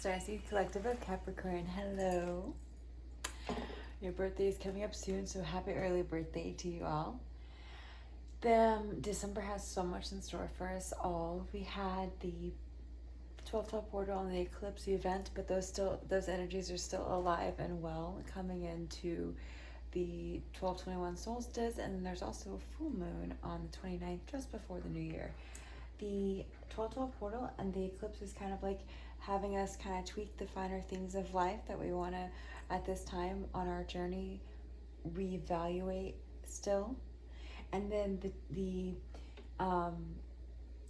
Starseed Collective of Capricorn, hello. Your birthday is coming up soon, so happy early birthday to you all. December has so much in store for us all. We had the 12-12 portal and the eclipse event, but those energies are still alive and well, coming into the 12/21 solstice, and then there's also a full moon on the 29th, just before the new year. The 12/12 portal and the eclipse is kind of like having us kind of tweak the finer things of life that we want to, at this time on our journey, reevaluate still, and then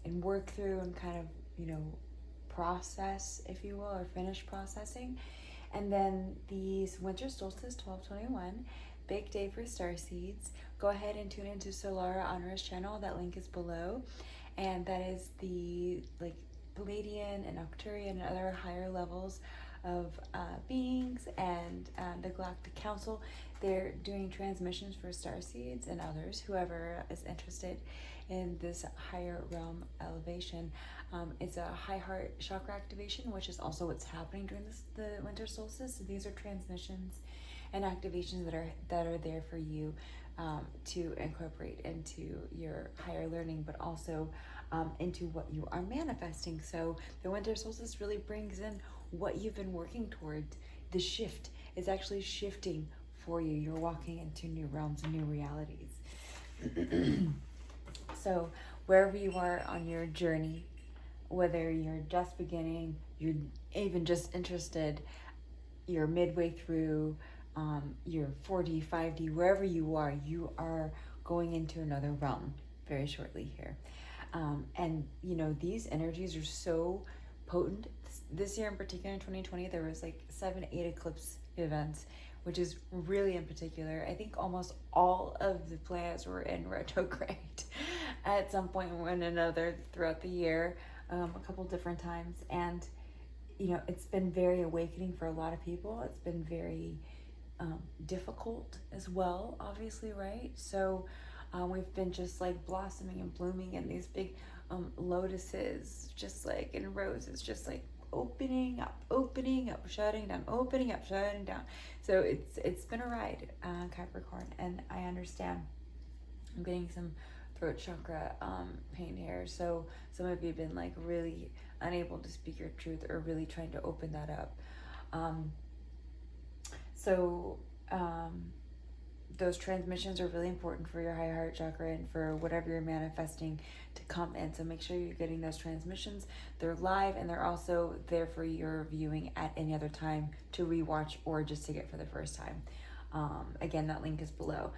and work through and kind of, process, if you will, or finish processing. And then these Winter Solstice 12/21, big day for Starseeds. Go ahead and tune into Solara Honor's channel. That link is below. And that is the Palladian and Arcturian and other higher levels of beings and the Galactic Council. They're doing transmissions for Starseeds and others, whoever is interested in this higher realm elevation. It's a high heart chakra activation, which is also what's happening during the winter solstice. So these are transmissions and activations that are there for you to incorporate into your higher learning, but also into what you are manifesting. So the winter solstice really brings in what you've been working towards. The shift is actually shifting for you. You're walking into new realms and new realities. So wherever you are on your journey, whether you're just beginning, you're even just interested, you're midway through, you're 4D, 5D, wherever you are going into another realm very shortly here. And these energies are so potent. This year in particular, in 2020, there was 7-8 eclipse events, which is really in particular. I think almost all of the planets were in retrograde at some point or another throughout the year, a couple different times. And, it's been very awakening for a lot of people. It's been very difficult as well, obviously, right? So we've been just blossoming and blooming in these big lotuses, just in roses, just opening up, shutting down, opening up, shutting down. So it's been a ride, Capricorn, and I understand. I'm getting some throat chakra pain here, so some of you have been really unable to speak your truth or really trying to open that up. Those transmissions are really important for your high heart chakra and for whatever you're manifesting to come in. So make sure you're getting those transmissions. They're live, and they're also there for your viewing at any other time to rewatch or just to get for the first time. Again, that link is below.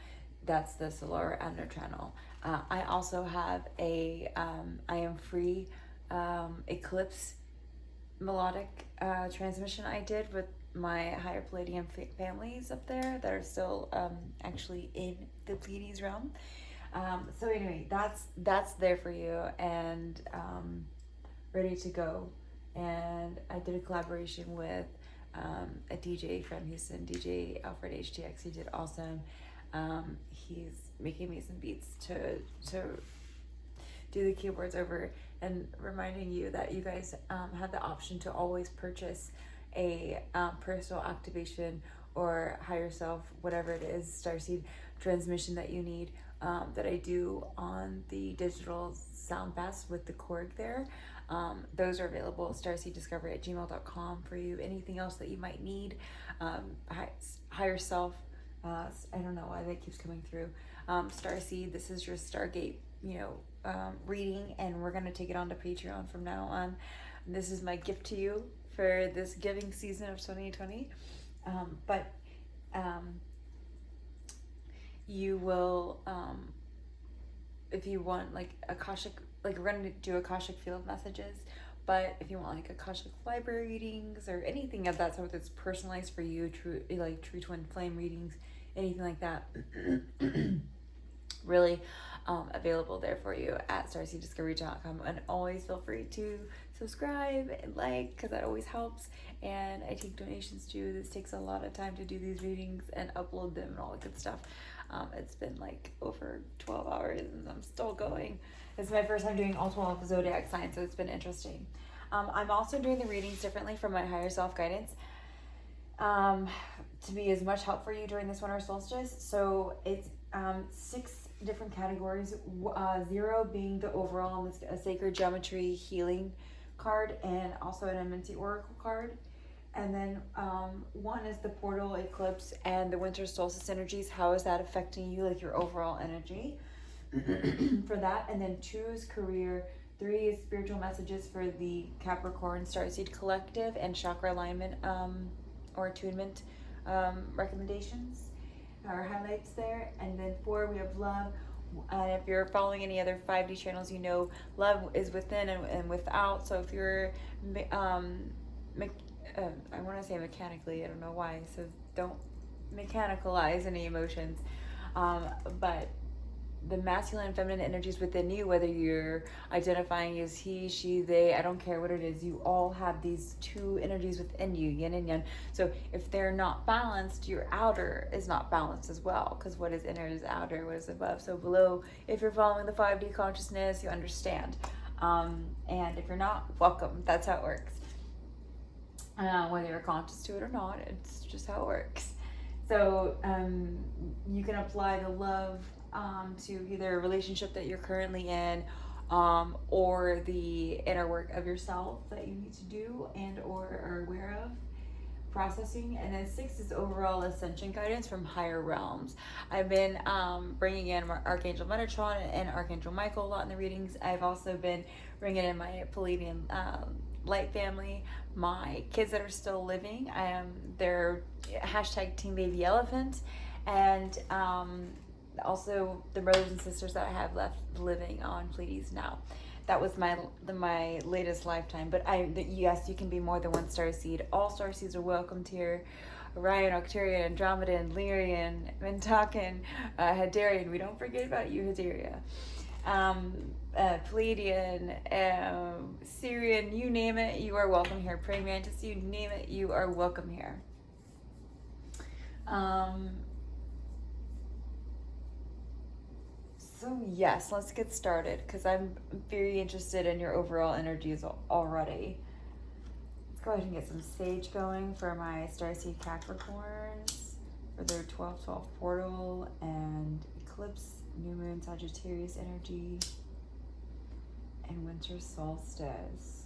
That's the Solara Adner channel. I also have a I am free eclipse melodic transmission I did with my higher Palladian families up there that are still actually in the Pleiades realm. So anyway, that's there for you and ready to go. And I did a collaboration with a DJ from Houston, DJ Alfred HTX. He did awesome. He's making me some beats to do the keyboards over, and reminding you that you guys have the option to always purchase a personal activation or higher self, whatever it is, Starseed transmission that you need, that I do on the digital sound pass with the Korg there. Those are available at starseeddiscovery@gmail.com for you. Anything else that you might need, higher self, I don't know why that keeps coming through. Starseed, this is your Stargate, reading, and we're going to take it on to Patreon from now on. And this is my gift to you for this giving season of 2020. You will, if you want Akashic, we're going to do Akashic field messages, but if you want Akashic library readings or anything of that sort that's personalized for you, true twin flame readings, anything like that, really available there for you at starseeddiscovery.com. And always feel free to subscribe and because that always helps. And I take donations too. This takes a lot of time to do these readings and upload them and all that good stuff. It's been over 12 hours and I'm still going. It's my first time doing all 12 zodiac signs, so it's been interesting. I'm also doing the readings differently from my higher self guidance to be as much help for you during this winter solstice. So it's 6 different categories, 0 being the overall, and a sacred geometry healing card, and also an immunity oracle card. And then 1 is the portal eclipse and the winter solstice energies. How is that affecting you, like your overall energy for that? And then 2 is career. 3 is spiritual messages for the Capricorn Starseed collective and chakra alignment or attunement recommendations or highlights there. And then 4, we have love. If you're following any other 5D channels, you know love is within and without. So if you're I want to say mechanically, I don't know why, so don't mechanicalize any emotions, but the masculine and feminine energies within you, whether you're identifying as he, she, they, I don't care what it is, you all have these 2 energies within you, yin and yang. So if they're not balanced, your outer is not balanced as well, because what is inner is outer, what is above. So below, if you're following the 5D consciousness, you understand. And if you're not, welcome. That's how it works. Whether you're conscious to it or not, it's just how it works. So you can apply the love to either a relationship that you're currently in, or the inner work of yourself that you need to do and or are aware of processing. And then 6 is overall ascension guidance from higher realms. I've been bringing in Archangel Metatron and Archangel Michael a lot in the readings. I've also been bringing in my Palladian light family, my kids that are still living. They're hashtag Team Baby Elephant, and also the brothers and sisters that I have left living on Pleiades now. That was my latest lifetime. But yes, you can be more than one starseed. All starseeds are welcomed here. Orion, Octarian, Andromedan, Lyrian, Mentakan, Hadarian. We don't forget about you, Hadaria. Palladian, Syrian, you name it, you are welcome here. Praying Mantis, you name it, you are welcome here. So yes, let's get started, because I'm very interested in your overall energies already. Let's go ahead and get some sage going for my Starseed Capricorns for their 12-12 portal and eclipse, new moon, Sagittarius energy, and winter solstice.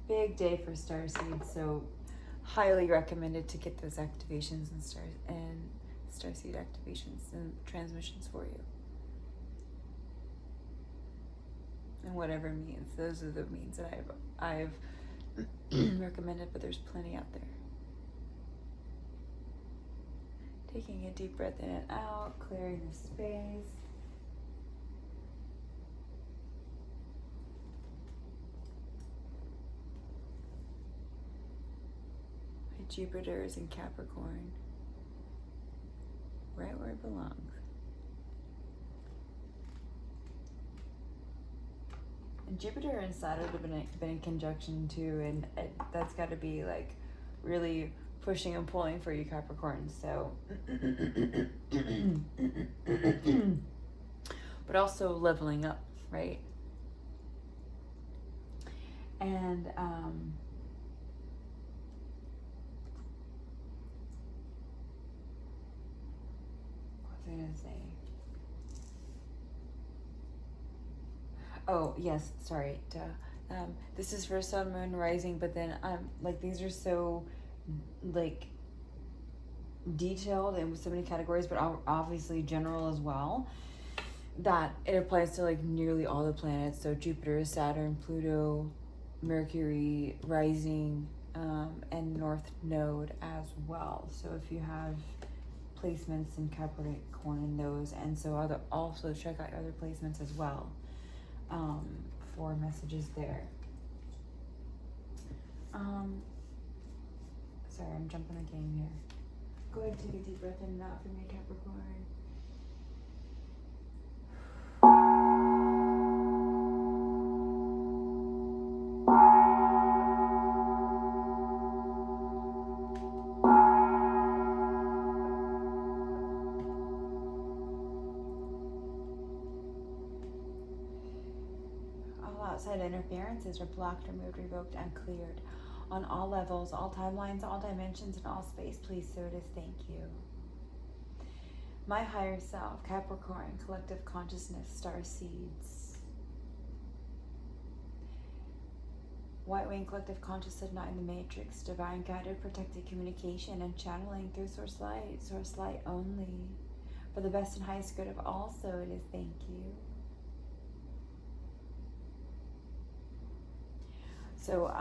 Big day for Starseed, so highly recommended to get those activations and Starseed activations and transmissions for you. And whatever means, those are the means that I've recommended, but there's plenty out there. Taking a deep breath in and out, clearing the space. My Jupiter is in Capricorn, right where it belongs. And Jupiter and Saturn have been in conjunction too, and that's got to be like really pushing and pulling for you Capricorns. So, but also leveling up, right? And what was I gonna say? Oh, yes, sorry. This is for Sun, Moon, Rising, but then like these are so like detailed and with so many categories, but obviously general as well, that it applies to like nearly all the planets. So Jupiter, Saturn, Pluto, Mercury, Rising, and North Node as well. So if you have placements in Capricorn in those, and so also check out other placements as well. For messages there. Sorry, I'm jumping a game here. Go ahead and take a deep breath in and out for me, Capricorn. outside interferences are blocked, removed, revoked, and cleared on all levels, all timelines, all dimensions, and all space. Please, so it is. Thank you. My higher self, Capricorn, collective consciousness, Starseeds. White wing collective consciousness, not in the matrix, divine guided, protected communication and channeling through source light only. For the best and highest good of all, so it is. Thank you. So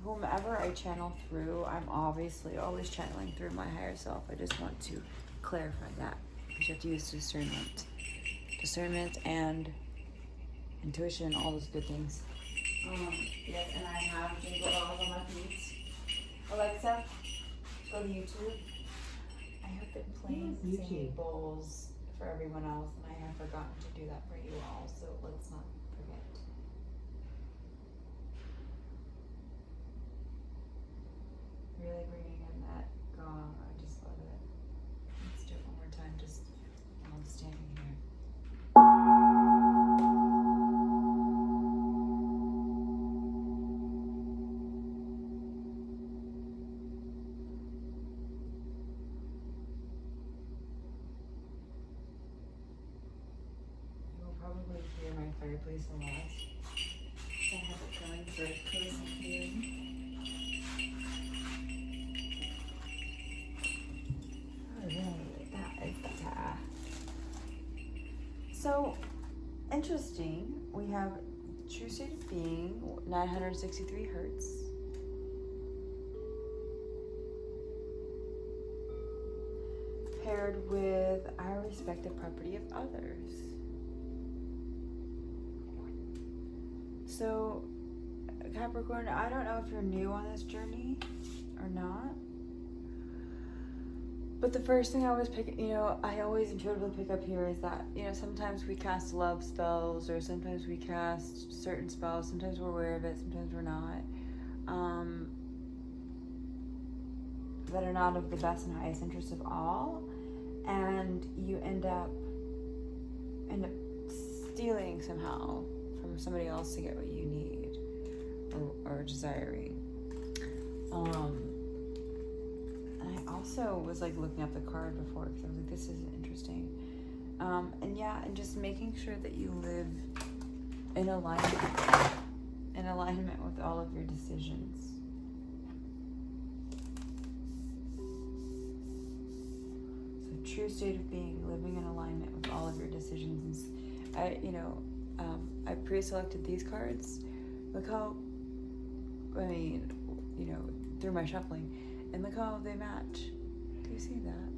whomever I channel through, I'm obviously always channeling through my higher self. I just want to clarify that, because you have to use discernment and intuition, all those good things. Yes, and I have jingle bells on my feet. Alexa, go to YouTube. I have been playing singing bowls for everyone else, and I have forgotten to do that for you all, so let's not forget. Really bringing in that gong. I just love it. Let's do it one more time, just while I'm standing here. You will probably hear my fireplace a lot. I have it going for a cozy feeling. So, interesting, we have true state of being, 963 hertz. Paired with our respective property of others. So, Capricorn, I don't know if you're new on this journey or not. But the first thing I always I always intuitively pick up here is that, sometimes we cast love spells, or sometimes we cast certain spells, sometimes we're aware of it, sometimes we're not, that are not of the best and highest interest of all, and you end up stealing somehow from somebody else to get what you need, or desiring. I also was like looking at the card before, because I was like, this is interesting. And just making sure that you live in alignment with all of your decisions. So true state of being, living in alignment with all of your decisions. I pre-selected these cards. Look how, through my shuffling. And look how they match. Do you see that?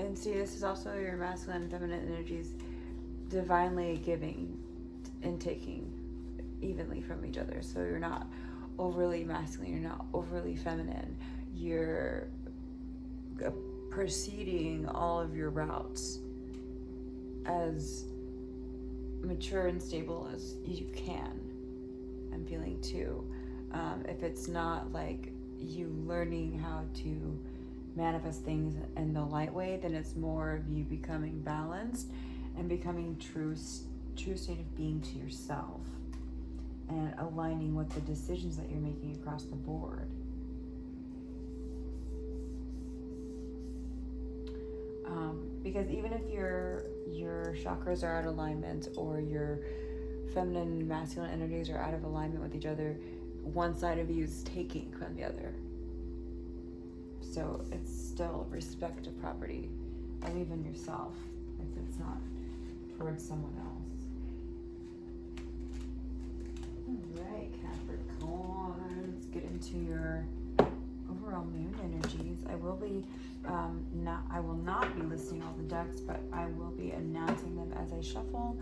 And see, this is also your masculine and feminine energies divinely giving and taking evenly from each other. So you're not overly masculine, you're not overly feminine. You're proceeding all of your routes as mature and stable as you can. I'm feeling too. If it's not like you learning how to manifest things in the light way, then it's more of you becoming balanced and becoming true state of being to yourself, and aligning with the decisions that you're making across the board. Because even if your chakras are out of alignment, or your feminine and masculine energies are out of alignment with each other, one side of you is taking from the other. So it's still respect of property of even yourself, if it's not towards someone else. Alright, Capricorn, let's get into your overall moon energies. I will not be listing all the decks, but I will be announcing them as I shuffle.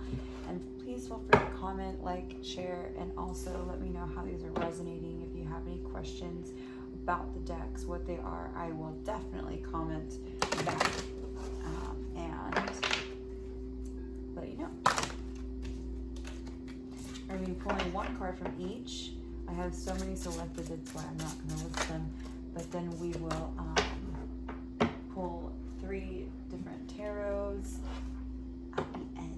And please feel free to comment, like, share, and also let me know how these are resonating. If you have any questions about the decks, what they are, I will definitely comment back and let you know. I'm going to be pulling one card from each. I have so many selected, that's why I'm not going to list them. But then we will pull 3 different tarots at the end.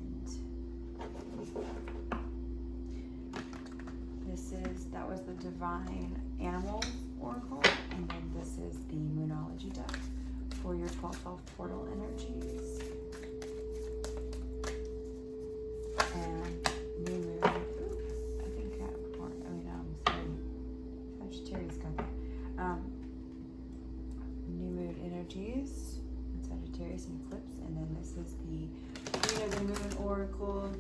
Divine Animals Oracle, and then this is the Moonology deck for your 12/12 portal energies. And new moon. I think Capricorn. Sagittarius got that. New moon energies, Sagittarius and eclipse, and then this is the Queen of the Moon Oracle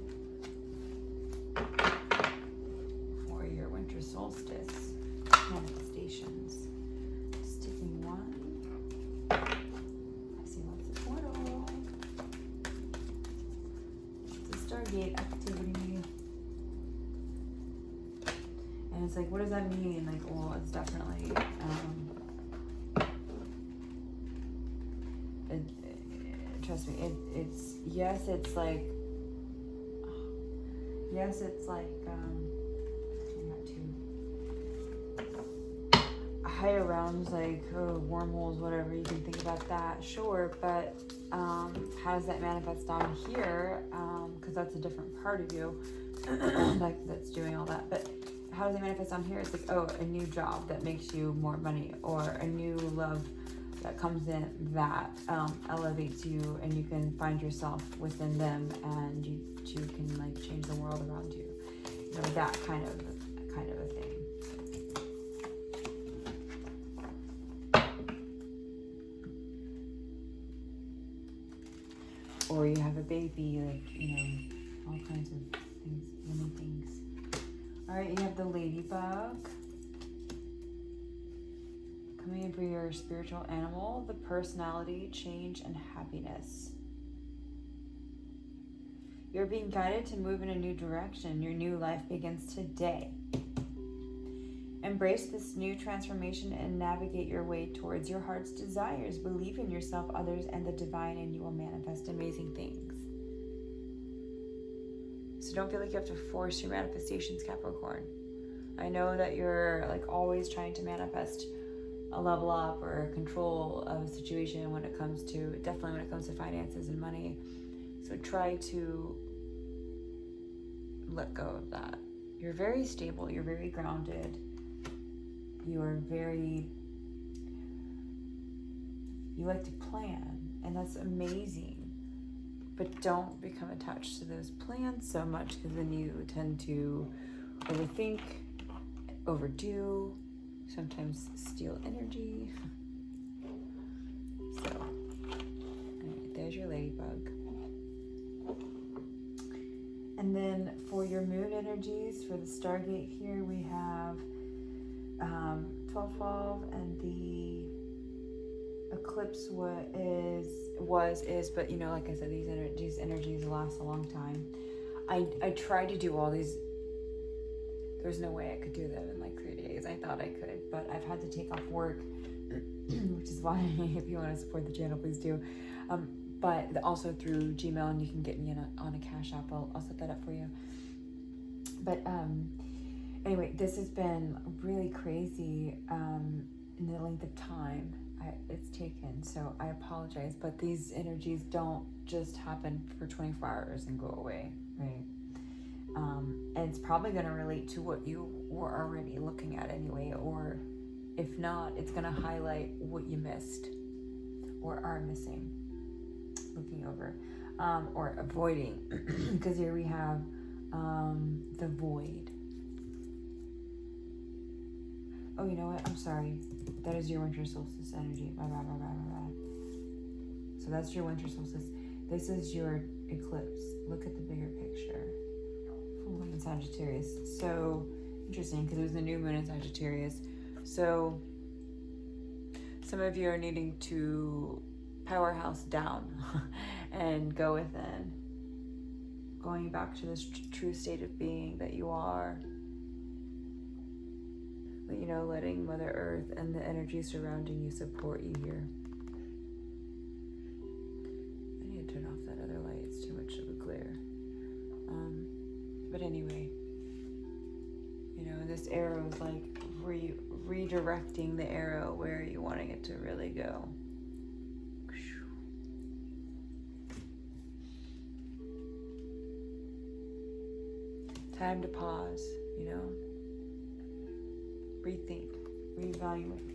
for your winter solstice manifestations. Sticking one. I see lots of portal. It's a Stargate activity. And it's like, what does that mean? Like, well, it's definitely, trust me, it's not too higher realms, like wormholes, whatever, you can think about that, sure, but how does that manifest down here? Because that's a different part of you like that's doing all that. But how does it manifest down here? It's like, oh, a new job that makes you more money, or a new love that comes in that elevates you, and you can find yourself within them, and you can like change the world around you. You know, that kind of a thing. Or you have a baby, like, you know, all kinds of things, many things. All right, you have the ladybug coming in for your spiritual animal, the personality, change, and happiness. You're being guided to move in a new direction. Your new life begins today. Embrace this new transformation and navigate your way towards your heart's desires. Believe in yourself, others, and the divine, and you will manifest amazing things. So don't feel like you have to force your manifestations, Capricorn. I know that you're like always trying to manifest a level up or control of a situation when it comes to finances and money. So try to let go of that. You're very stable. You're very grounded. You like to plan, and that's amazing. But don't become attached to those plans so much, because then you tend to overthink, overdo, sometimes steal energy. So, anyway, there's your ladybug. And then for your moon energies, for the Stargate here, we have 12/12, and the eclipse is, but you know, like I said, these energies last a long time. I tried to do all these. There's no way I could do them in like 3 days. I thought I could, but I've had to take off work, which is why if you want to support the channel, please do. But also through Gmail, and you can get me on a Cash App. I'll set that up for you. But anyway, this has been really crazy in the length of time it's taken, so I apologize, but these energies don't just happen for 24 hours and go away, right? And it's probably going to relate to what you were already looking at anyway, or if not, it's going to highlight what you missed or are missing, looking over, or avoiding, because here we have the void. Oh, you know what? I'm sorry. That is your winter solstice energy. My bad. So that's your winter solstice. This is your eclipse. Look at the bigger picture. Full moon in Sagittarius. So interesting, because it was the new moon in Sagittarius. So some of you are needing to powerhouse down and go within. Going back to this true state of being that you are. You know, letting Mother Earth and the energy surrounding you support you here. I need to turn off that other light. It's too much of a glare. But anyway, you know, this arrow is like redirecting the arrow where you're wanting it to really go. Time to pause, you know. rethink, reevaluate.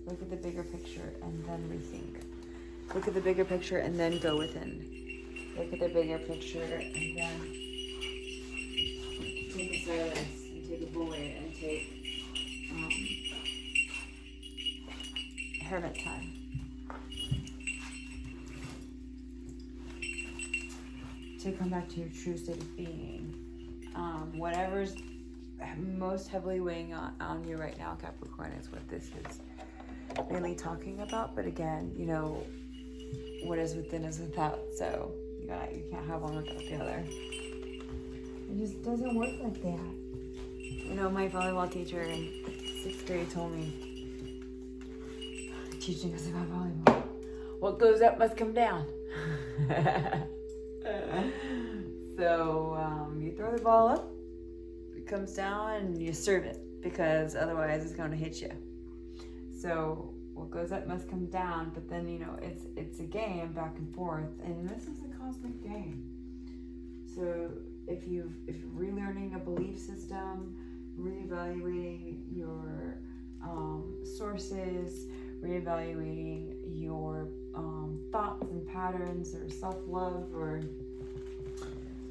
Look at the bigger picture and then rethink. Look at the bigger picture and then go within. Look at the bigger picture and then take a silence and take a void and take hermit time. To come back to your true state of being. Whatever's most heavily weighing on you right now, Capricorn, is what this is mainly talking about. But again, you know, what is within is without. So you can't have one without the other. It just doesn't work like that. You know, my volleyball teacher in 6th grade told me, teaching us about volleyball, what goes up must come down. So you throw the ball up, it comes down, and you serve it, because otherwise it's going to hit you. So what goes up must come down, but then, you know, it's a game back and forth, and this is a cosmic game. So if you're relearning a belief system, reevaluating your sources, reevaluating your thoughts and patterns, or self-love, or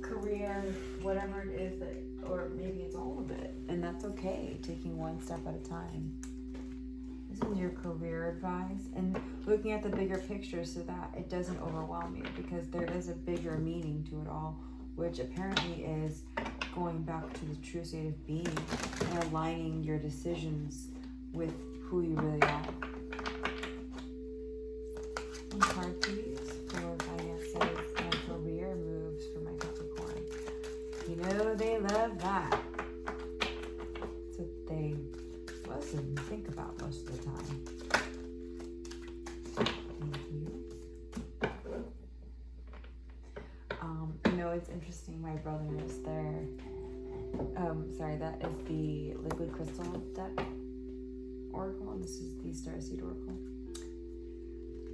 career, whatever it is that, or maybe it's all of it, and that's okay, taking one step at a time. This is your career advice, and looking at the bigger picture so that it doesn't overwhelm you, because there is a bigger meaning to it all, which apparently is going back to the true state of being and aligning your decisions with who you really are. One card, please, for finances and career moves for my Capricorn. You know they love that. That's what they listen and think about most of the time. Thank you. You know, it's interesting, my brothers, that is the liquid crystal deck oracle, and this is the Starseed oracle.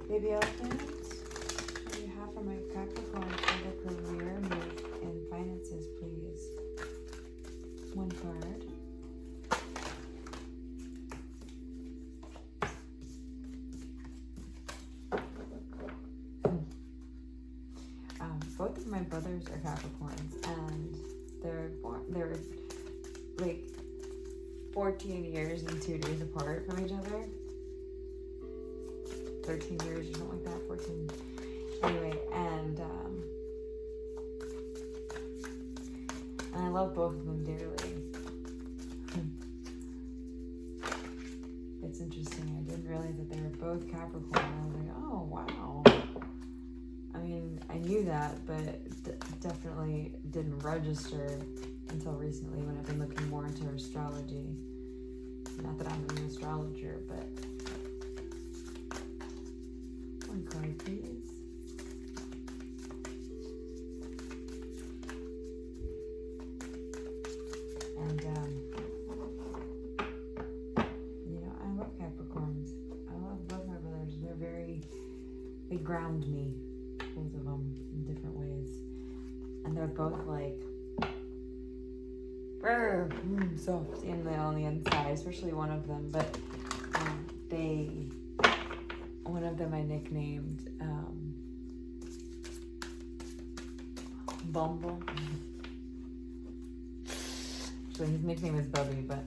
Baby elephant, what do you have for my Capricorn for the career move and finances, please? One card. Both of my brothers are Capricorns, and they're like 14 years and 2 days apart from each other. 13 years or something like that, 14. Anyway, and I love both of them dearly. It's interesting, I didn't realize that they were both Capricorn. I was like, oh wow. I mean, I knew that, but definitely didn't register until recently when I've been looking more into astrology. Not that I'm an astrologer, but one card, please. And, you know, I love Capricorns. I love both my brothers. They ground me, both of them, in different ways. And they're both like, soft on the inside, especially one of them. But one of them I nicknamed Bumble. Actually, his nickname is Bubby, but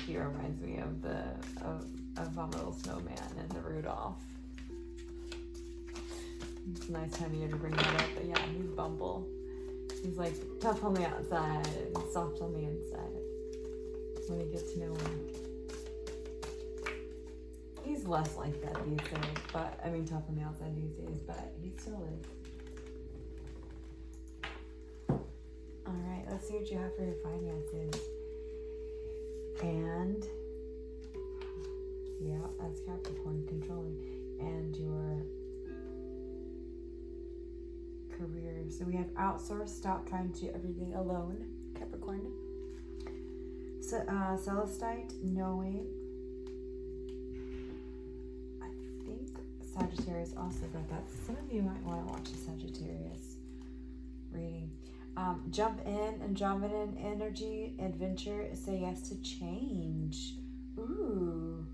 he reminds me of a little snowman and the Rudolph. It's a nice time of year to bring that up, but yeah, he's Bumble. He's like tough on the outside and soft on the inside when you get to know him. He's less like that these days, but I mean tough on the outside these days, but he still is. Alright, let's see what you have for your finances. And yeah, that's Capricorn controlling. And your career. So we have outsource, stop trying to do everything alone, Capricorn. So, Celestite, knowing. I think Sagittarius also got that. Some of you might want to watch the Sagittarius reading. Jump in, Andromedan energy, adventure, say yes to change. Ooh.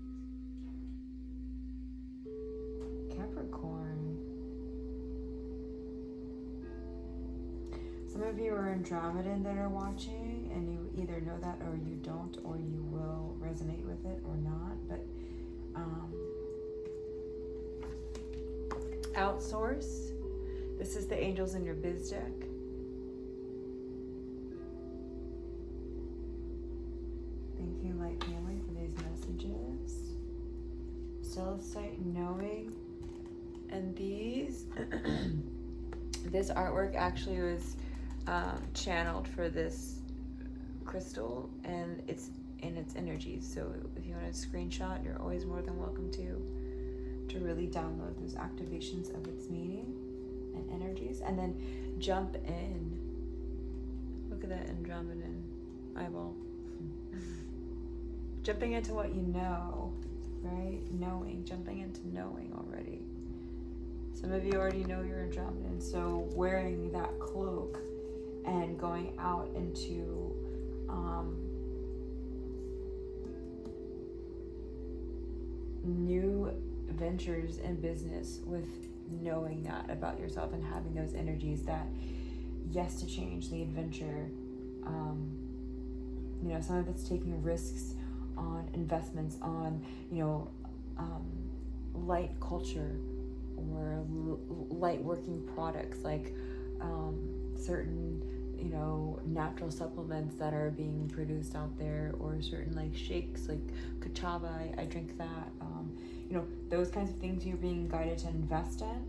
Capricorn. Some of you are Andromedan that are watching, and you either know that or you don't, or you will resonate with it or not. But outsource. This is the angels in your biz deck. Thank you, Light Family, for these messages. Celestite knowing. And these, this artwork actually was channeled for this crystal, and it's in its energies. So if you want to screenshot, you're always more than welcome to really download those activations of its meaning and energies, and then jump in. Look at that Andromedan eyeball. Jumping into what you know, right? Knowing, jumping into knowing already. Some of you already know you're Andromedan, so wearing that cloak and going out into new ventures in business with knowing that about yourself and having those energies that yes to change, the adventure. Some of it's taking risks on investments, on light culture or light working products, like certain natural supplements that are being produced out there, or certain like shakes like Kachava. I drink that. Those kinds of things you're being guided to invest in.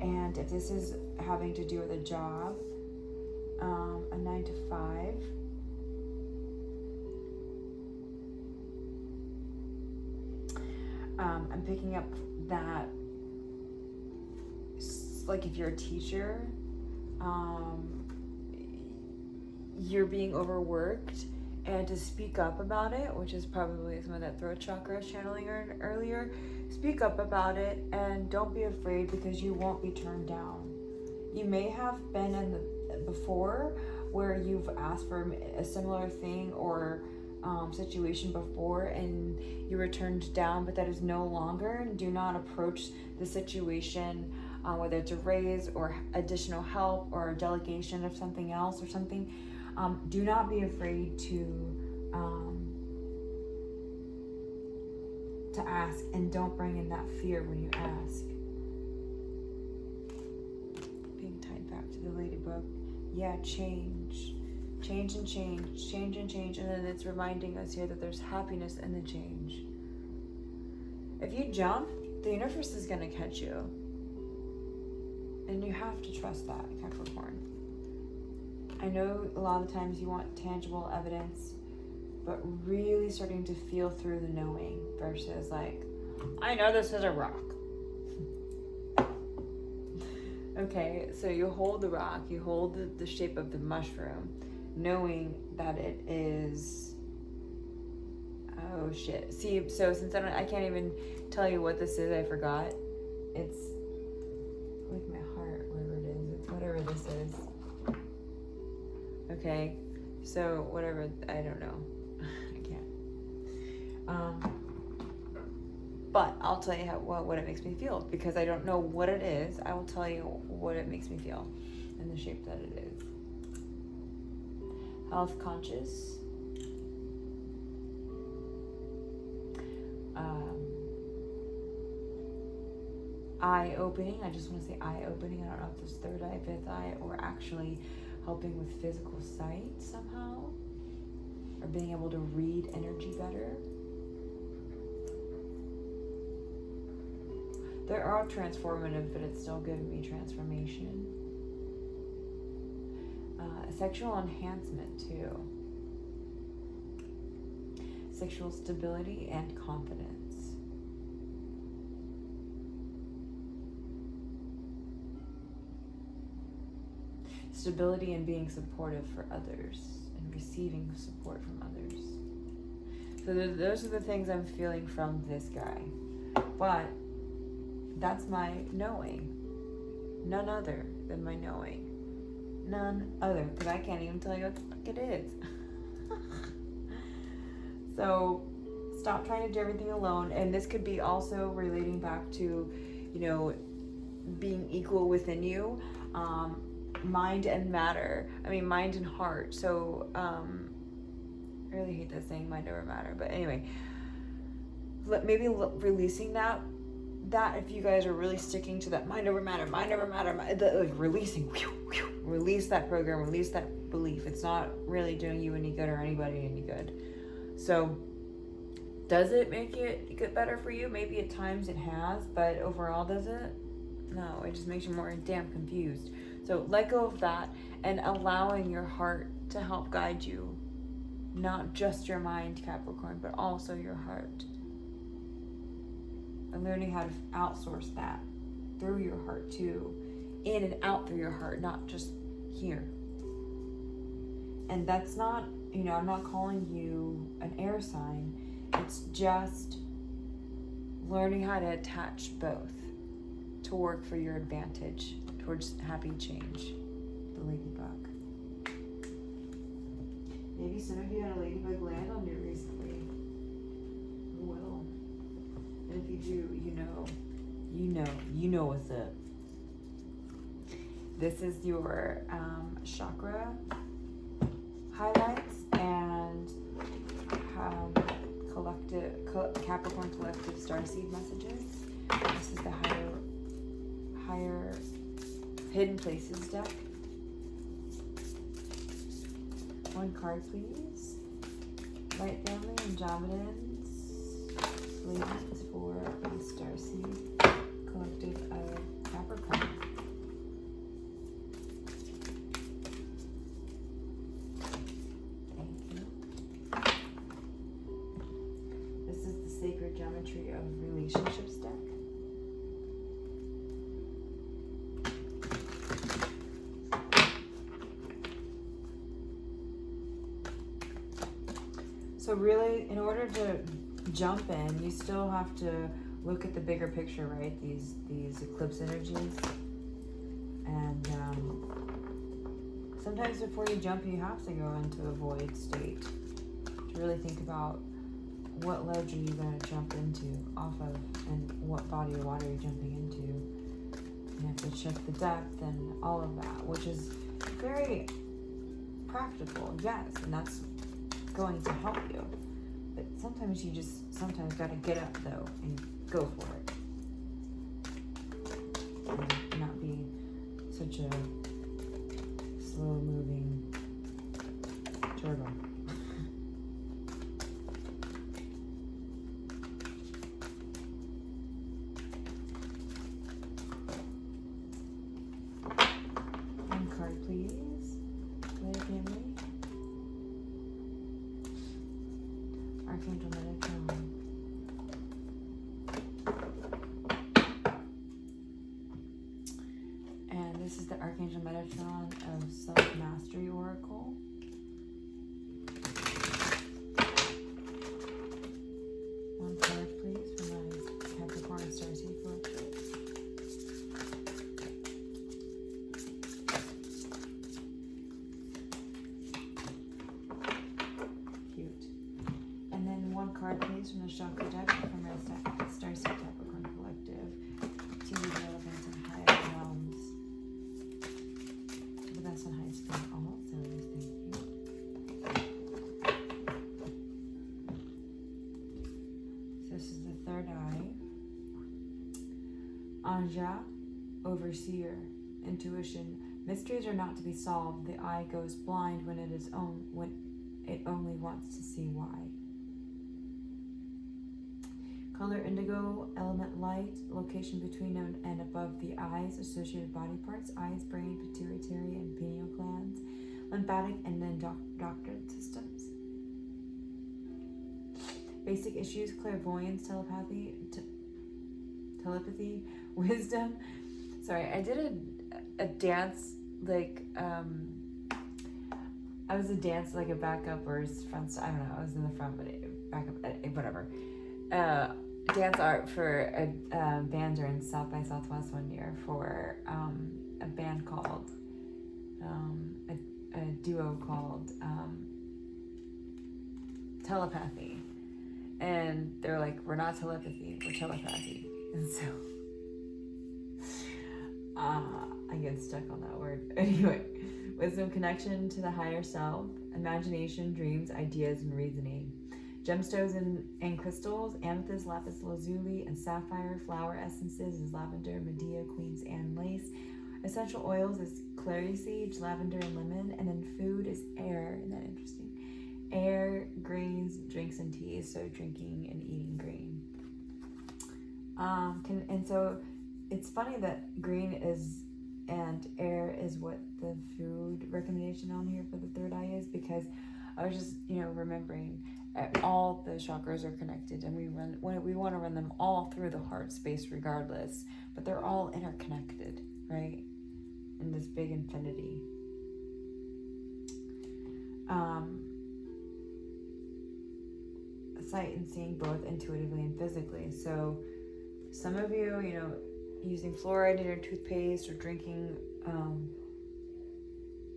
And if this is having to do with a job, a 9 to 5, I'm picking up that, like, if you're a teacher, you're being overworked, and to speak up about it, which is probably some of that throat chakra channeling earlier, speak up about it, and don't be afraid, because you won't be turned down. You may have been before where you've asked for a similar thing or situation before and you were turned down, but that is no longer. And do not approach the situation, whether it's a raise or additional help or a delegation of something else or something. Do not be afraid to ask, and don't bring in that fear when you ask. Being tied back to the ladybug. Yeah, change and change, and then it's reminding us here that there's happiness in the change. If you jump, the universe is going to catch you, and you have to trust that, Capricorn. I know a lot of times you want tangible evidence, but really starting to feel through the knowing versus like, I know this is a rock. Okay, so you hold the rock, you hold the shape of the mushroom, knowing that it is, oh shit. See, so since I can't even tell you what this is, I forgot. It's with my heart, whatever it is. It's whatever this is. Okay, so whatever, I don't know. I can't. But I'll tell you what it makes me feel, because I don't know what it is. I will tell you what it makes me feel in the shape that it is. Health conscious. Eye opening. I just want to say eye opening. I don't know if there's third eye, fifth eye, or actually helping with physical sight somehow, or being able to read energy better. They're all transformative, but it's still giving me transformation. Sexual enhancement too. Sexual stability and confidence. Stability and being supportive for others and receiving support from others. So those are the things I'm feeling from this guy. But That's my knowing. None other than my knowing. None other, because I can't even tell you what the fuck it is. So stop trying to do everything alone. And this could be also relating back to, you know, being equal within you, mind and matter. I mean, mind and heart. So I really hate that saying mind over matter. But anyway, maybe releasing that if you guys are really sticking to that mind over matter, like releasing, release that program, release that belief. It's not really doing you any good or anybody any good. So does it make it get better for you? Maybe at times it has, but overall, does it? No, it just makes you more damn confused. So let go of that and allowing your heart to help guide you. Not just your mind, Capricorn, but also your heart. And learning how to outsource that through your heart too. In and out through your heart, not just here. And that's not, you know, I'm not calling you an air sign. It's just learning how to attach both to work for your advantage towards happy change. The ladybug. Maybe some of you had a ladybug land on you recently. Well, and if you do, you know what's up. This is your chakra highlights and Capricorn collective starseed messages. This is the higher hidden places deck. One card, please. Light family and Andromedans, ladies for the starseed collective of Capricorn. Sacred geometry of relationships deck. So really, in order to jump in, you still have to look at the bigger picture, right? These eclipse energies. And sometimes before you jump, you have to go into a void state to really think about what ledge are you going to jump into off of, and what body of water you're jumping into. You have to check the depth and all of that, which is very practical, yes, and that's going to help you. But sometimes you just got to get up though and go for it, and not be such a slow-moving turtle. Please, Lady Family. Archangel Metatron. And this is the Archangel Metatron of Self-Mastery Oracle. One card, please, for my Capricorn Starseed collection. Card, please, from the Chakra deck from our Starseed Capricorn Collective. TV relevance and higher realms. The best and highest spirit all sellers, thank you. So this is the third eye. Anja, overseer, intuition. Mysteries are not to be solved. The eye goes blind when it only wants to see why. Color indigo, element light, location between and above the eyes, associated body parts, eyes, brain, pituitary, and pineal glands, lymphatic and endocrine systems. Basic issues, clairvoyance, telepathy, wisdom. Sorry, I did a dance, like, I was a dance, like a backup or front, I don't know, I was in the front, but backup, whatever. dance art for a band during South by Southwest one year for a band called a duo called Telepathy, and they're like, we're not telepathy, we're telepathy, and so I get stuck on that word. Anyway, wisdom, connection to the higher self, imagination, dreams, ideas, and reasoning. Gemstones and crystals, amethyst, lapis lazuli, and sapphire. Flower essences is lavender, Medea, Queen's Anne lace. Essential oils is clary sage, lavender, and lemon. And then food is air. Isn't that interesting? Air, grains, drinks, and teas. So drinking and eating green. And so it's funny that green is and air is what the food recommendation on here for the third eye is, because I was just remembering all the chakras are connected, and we want to run them all through the heart space regardless, but they're all interconnected, right, in this big infinity. Sight and seeing both intuitively and physically. So some of you, using fluoride in your toothpaste or drinking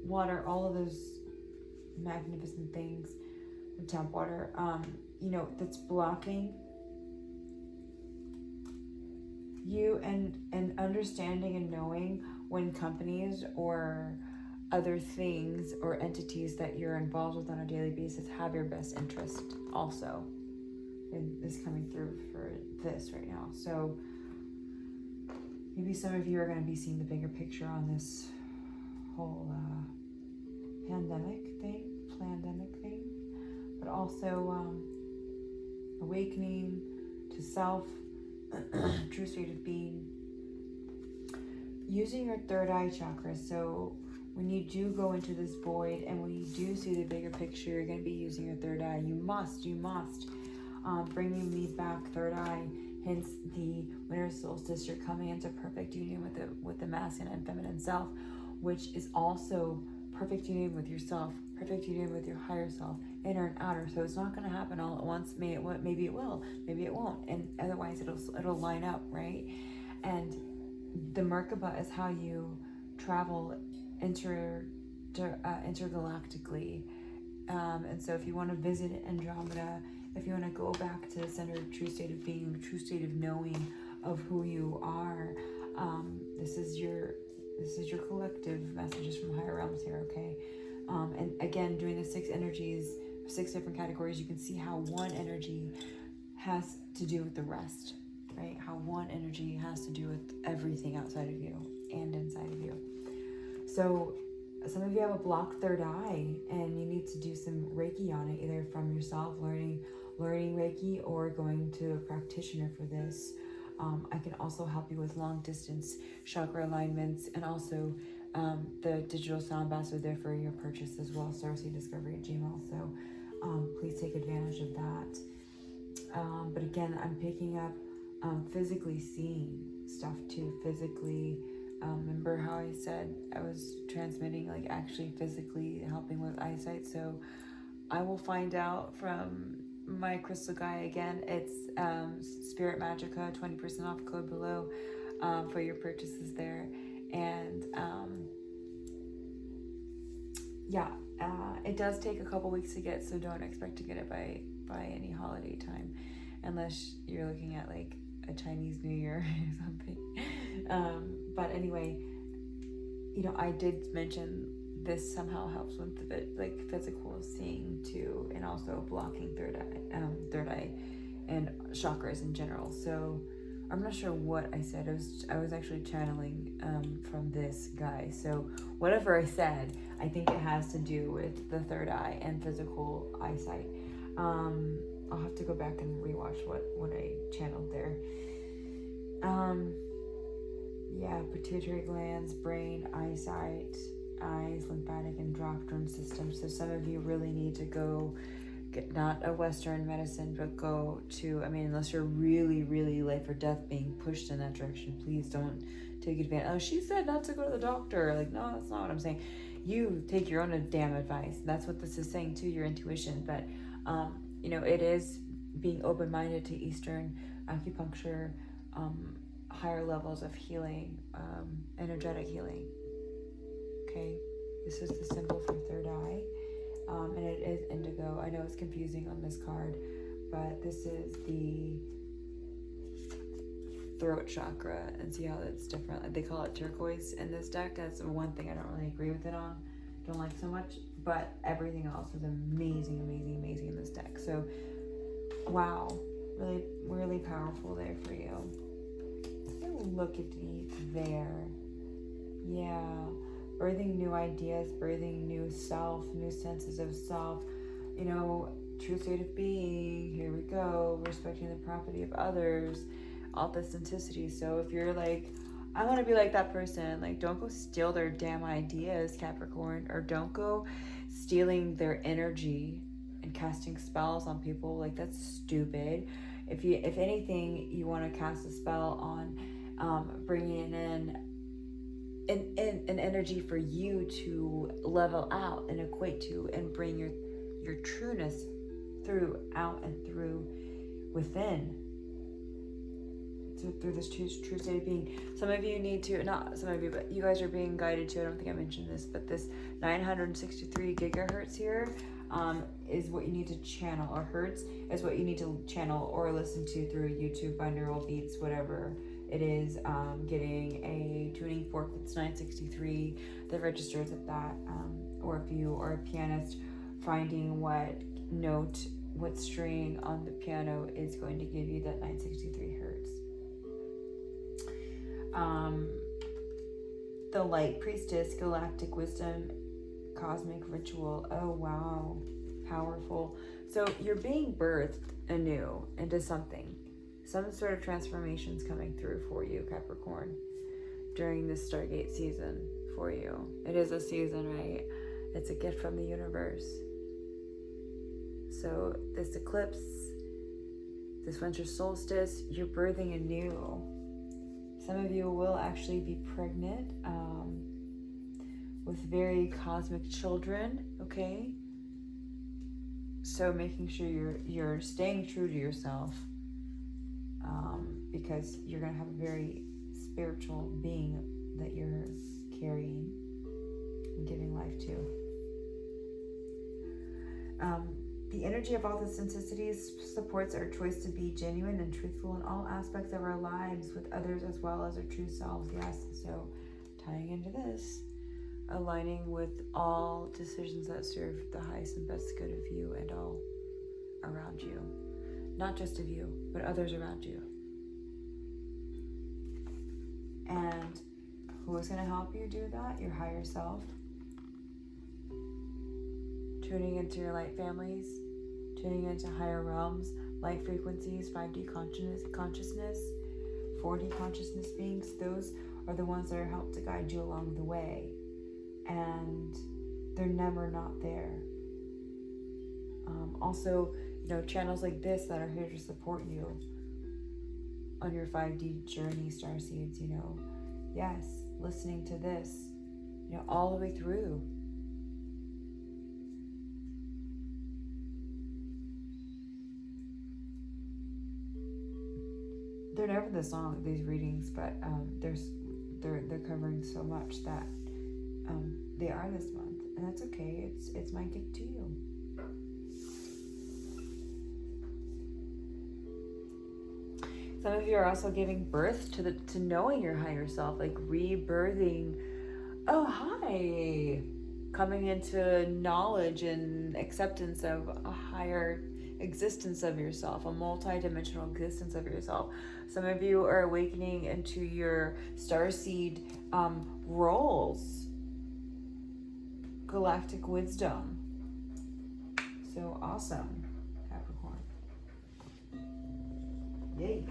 water, all of those magnificent things, tap water, that's blocking you, and understanding and knowing when companies or other things or entities that you're involved with on a daily basis have your best interest also. And is coming through for this right now. So maybe some of you are going to be seeing the bigger picture on this whole pandemic thing, but also awakening to self, true state of being, using your third eye chakra. So when you do go into this void, and when you do see the bigger picture, you're going to be using your third eye. You must bringing me back third eye. Hence the winter solstice, you're coming into perfect union with the masculine and feminine self, which is also perfect union with yourself, perfect union with your higher self, inner and outer. So it's not going to happen all at once. Maybe it will, maybe it won't, and otherwise it'll line up, right? And the Merkaba is how you travel intergalactically. And so if you want to visit Andromeda, if you want to go back to the center of true state of being, true state of knowing of who you are, this is your collective messages from higher realms here, okay? And again, doing the 6 energies, 6 different categories, you can see how one energy has to do with the rest, right? How one energy has to do with everything outside of you and inside of you. So some of you have a blocked third eye, and you need to do some Reiki on it, either from yourself, learning Reiki, or going to a practitioner for this. I can also help you with long distance chakra alignments, and also the digital sound baths are there for your purchase as well, starseeddiscovery@gmail. So please take advantage of that. But again, I'm picking up physically seeing stuff too, physically. Remember how I said I was transmitting, like actually physically helping with eyesight? So I will find out from my crystal guy. Again, it's Spirit Magica, 20% off, code below for your purchases there. And it does take a couple weeks to get, so don't expect to get it by any holiday time, unless you're looking at like a Chinese New Year or something. But anyway, I did mention this somehow helps with the like physical seeing too, and also blocking third eye and chakras in general. So I'm not sure what I said. I was actually channeling from this guy. So whatever I said, I think it has to do with the third eye and physical eyesight. I'll have to go back and rewatch what I channeled there. Pituitary glands, brain, eyesight, eyes, lymphatic, and endocrine system. So some of you really need to go get not a Western medicine, but go to, unless you're really, really life or death being pushed in that direction, please don't take advantage. Oh, she said not to go to the doctor. Like, no, that's not what I'm saying. You take your own damn advice. That's what this is saying to your intuition. But, it is being open-minded to Eastern acupuncture, higher levels of healing, energetic healing. Okay, this is the symbol for third eye, and it is indigo. I know it's confusing on this card, but this is the throat chakra, and see how that's different. Like, they call it turquoise in this deck. That's one thing I don't really agree with it on, don't like so much, but everything else is amazing, amazing, amazing in this deck. So wow, really, really powerful there for you. Oh, look at it there. Yeah, birthing new ideas, birthing new self, new senses of self, you know, true state of being. Here we go, respecting the property of others, authenticity. So if you're like, I want to be like that person, like, don't go steal their damn ideas, Capricorn, or don't go stealing their energy and casting spells on people. Like, that's stupid. If anything, you want to cast a spell on bringing in an energy for you to level out and equate to, and bring your trueness out and through within. So through this true state of being. Some of you need to, not some of you, but you guys are being guided to, I don't think I mentioned this, but this 963 gigahertz here is what you need to channel, or hertz is what you need to channel or listen to through YouTube, binaural beats, whatever it is. Getting a tuning fork that's 963 that registers at that, or if you are a pianist, finding what note, what string on the piano is going to give you that 963 hertz. The Light Priestess, Galactic Wisdom, Cosmic Ritual. Oh wow, powerful. So you're being birthed anew into something. Some sort of transformation's coming through for you, Capricorn, during this Stargate season for you. It is a season, right? It's a gift from the universe. So this eclipse, this winter solstice, you're birthing anew. Some of you will actually be pregnant with very cosmic children, okay? So making sure you're staying true to yourself, because you're going to have a very spiritual being that you're carrying and giving life to. The energy of authenticity supports our choice to be genuine and truthful in all aspects of our lives with others as well as our true selves. Yes, so tying into this, aligning with all decisions that serve the highest and best good of you and all around you. Not just of you, but others around you. And who is going to help you do that? Your higher self. Tuning into your light families, tuning into higher realms, light frequencies, 5D consciousness, 4D consciousness beings. Those are the ones that are helped to guide you along the way. And they're never not there. Also, you know, channels like this that are here to support you on your 5D journey, Starseeds, you know. Yes, listening to this, you know, all the way through. They're never this long, these readings, but they're covering so much that they are this month, and that's okay. It's my gift to you. Some of you are also giving birth to knowing your higher self, like rebirthing. Oh, hi. Coming into knowledge and acceptance of a higher existence of yourself, a multi-dimensional existence of yourself. Some of you are awakening into your starseed roles, galactic wisdom. So awesome, Capricorn. Yay.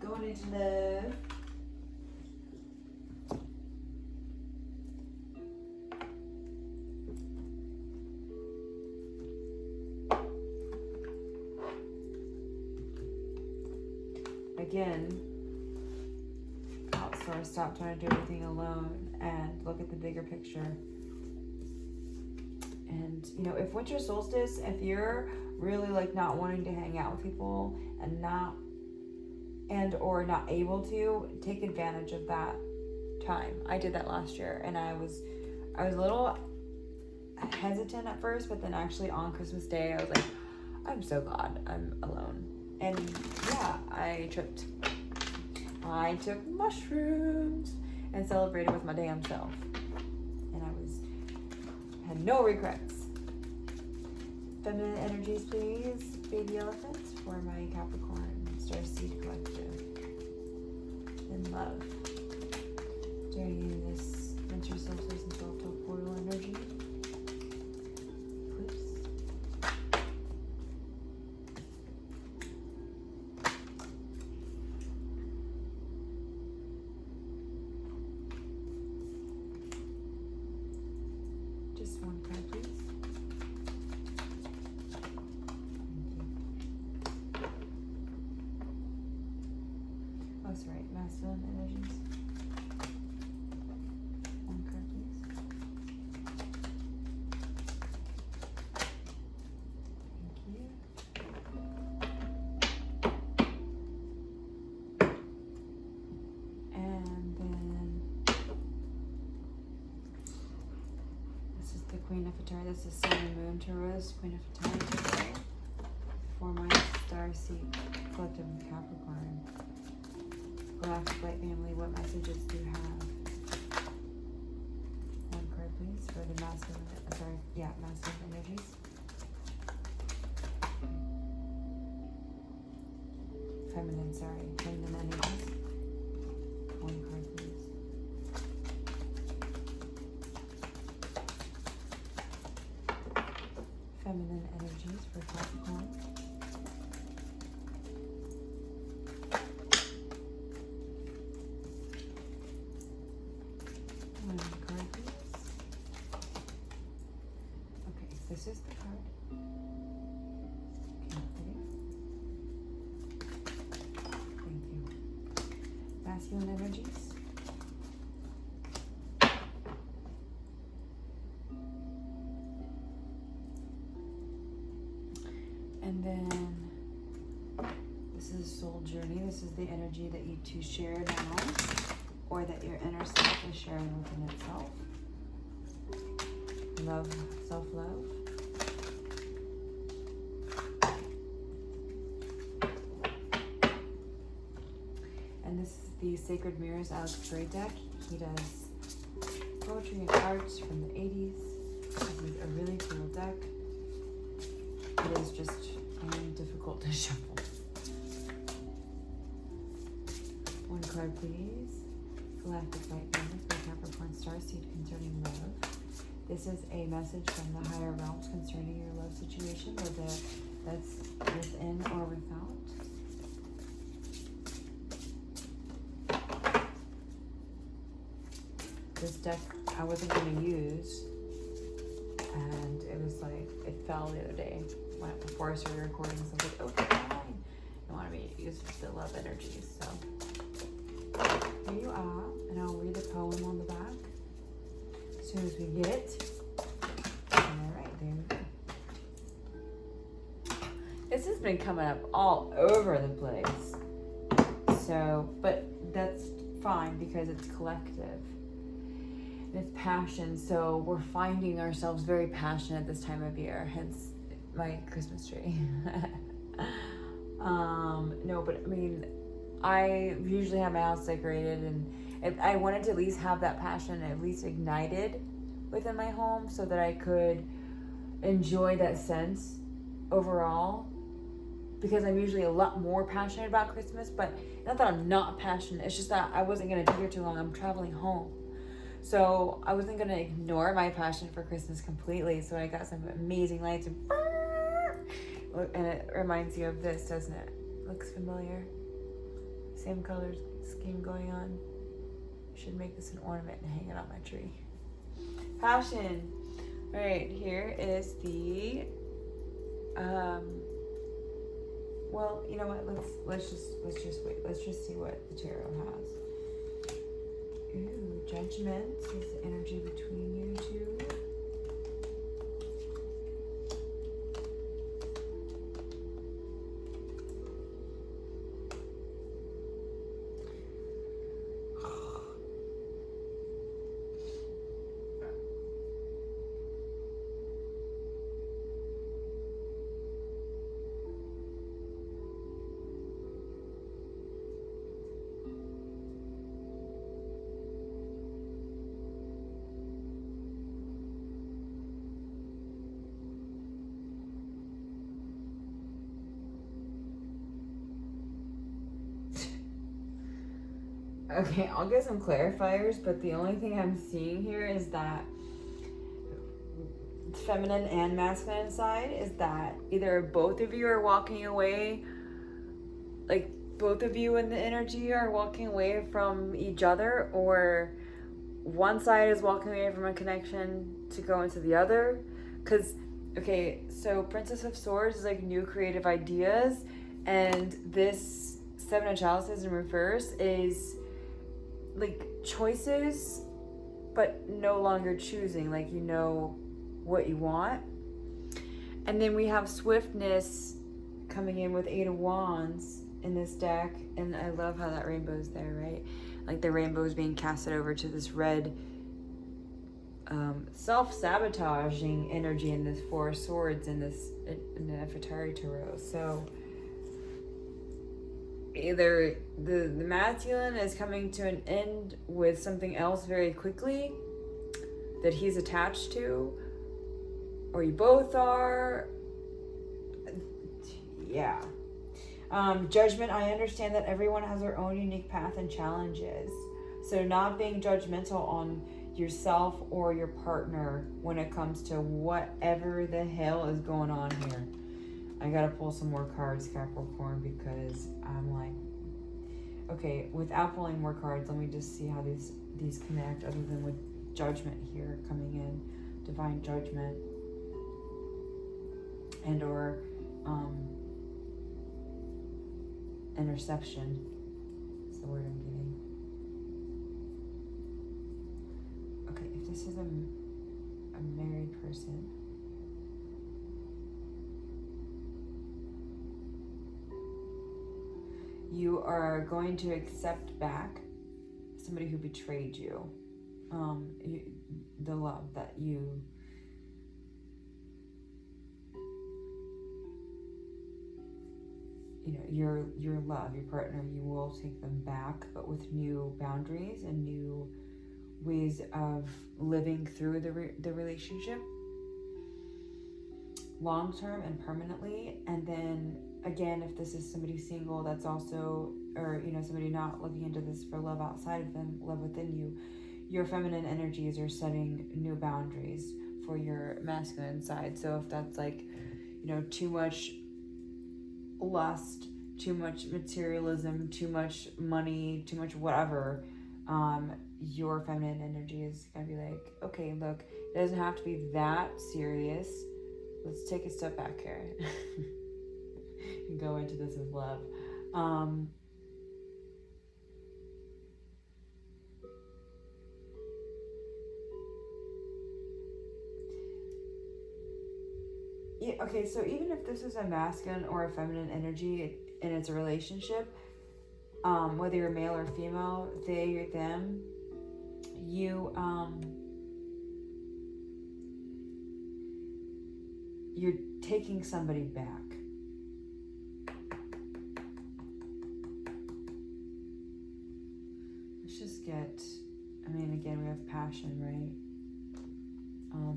Going into love. Again, outsource, stop trying to do everything alone and look at the bigger picture. And, you know, if winter solstice, if you're really like not wanting to hang out with people and not and or not able to, take advantage of that time. I did that last year, and I was a little hesitant at first, but then actually on Christmas Day I was like, I'm so glad I'm alone. And yeah, I tripped. I took mushrooms and celebrated with my damn self, and I had no regrets. Feminine energies, please, baby elephants, for my Capricorn Starseed collective. In love, during this Winter Solstice and self-talk portal energy, please. Just one card, please. Oh, sorry, masculine energies. One card, please. Thank you. And then this is the Queen of Fire. This is Sun and Moon Taurus, Queen of Fire today. For my Starseed collective of Capricorn. Galactic Light family, what messages do you have? One card, please, for the masculine, masculine energies. Feminine energies. One card, please. Feminine energies for Capricorn. One card, please. Okay, this is the card. Okay, thank you. Masculine energies. And then this is soul journey. This is the energy that you two share now, or that your inner self is sharing within itself. Love, self-love. And this is the Sacred Mirrors Alex Gray deck. He does poetry and arts from the 80s. This is a really cool deck. It is just difficult to shuffle. One card, please. Galactic Light family for Capricorn Starseed concerning love. This is a message from the higher realms concerning your love situation, whether that's within or without. This deck I wasn't going to use, and it was like, it fell the other day before I started recording, so I was like, okay, fine. I wanted me to use the love energies, so here you are, and I'll read the poem on the back as soon as we get it. Alright, there we go. This has been coming up all over the place, so, but that's fine because it's collective. It's passion, so we're finding ourselves very passionate this time of year, hence my Christmas tree. No, but I mean, I usually have my house decorated, and I wanted to at least have that passion at least ignited within my home so that I could enjoy that sense overall, because I'm usually a lot more passionate about Christmas, but not that I'm not passionate, it's just that I wasn't going to be here too long. I'm traveling home. So I wasn't going to ignore my passion for Christmas completely. So I got some amazing lights and it reminds you of this, doesn't it? Looks familiar. Same color scheme going on. Should make this an ornament and hang it on my tree. Passion. All right, here is the well, you know what? Let's just wait. Let's just see what the tarot has. Ooh, Judgment is the energy between you two. Okay, I'll get some clarifiers, but the only thing I'm seeing here is that feminine and masculine side is that either both of you are walking away, like both of you in the energy are walking away from each other, or one side is walking away from a connection to go into the other. Because, okay, so Princess of Swords is like new creative ideas, and this Seven of Chalices in reverse is like choices, but no longer choosing, like you know what you want. And then we have swiftness coming in with Eight of Wands in this deck, and I love how that rainbow's there, right? Like the rainbow is being casted over to this red self-sabotaging energy in this Four of Swords in the Nefertari Tarot. So either the masculine is coming to an end with something else very quickly that he's attached to, or you both are. Yeah. Judgment, I understand that everyone has their own unique path and challenges. So not being judgmental on yourself or your partner when it comes to whatever the hell is going on here. I gotta pull some more cards, Capricorn, because I'm like, okay, without pulling more cards, let me just see how these connect, other than with judgment here coming in, divine judgment, and or interception. That's the word I'm getting. Okay, if this is a married person, you are going to accept back somebody who betrayed you. The love that you know, your love, your partner, you will take them back, but with new boundaries and new ways of living through the relationship, long term and permanently. And then again, if this is somebody single, that's also, or you know, somebody not looking into this for love outside of them, love within you, your feminine energies are setting new boundaries for your masculine side. So if that's like, you know, too much lust, too much materialism, too much money, too much whatever, your feminine energy is gonna be like, okay, look, it doesn't have to be that serious. Let's take a step back here and go into this with love. Yeah, okay, so even if this is a masculine or a feminine energy and it's a relationship, whether you're male or female, they or them, you're taking somebody back. Let's just get, I mean, again, we have passion, right?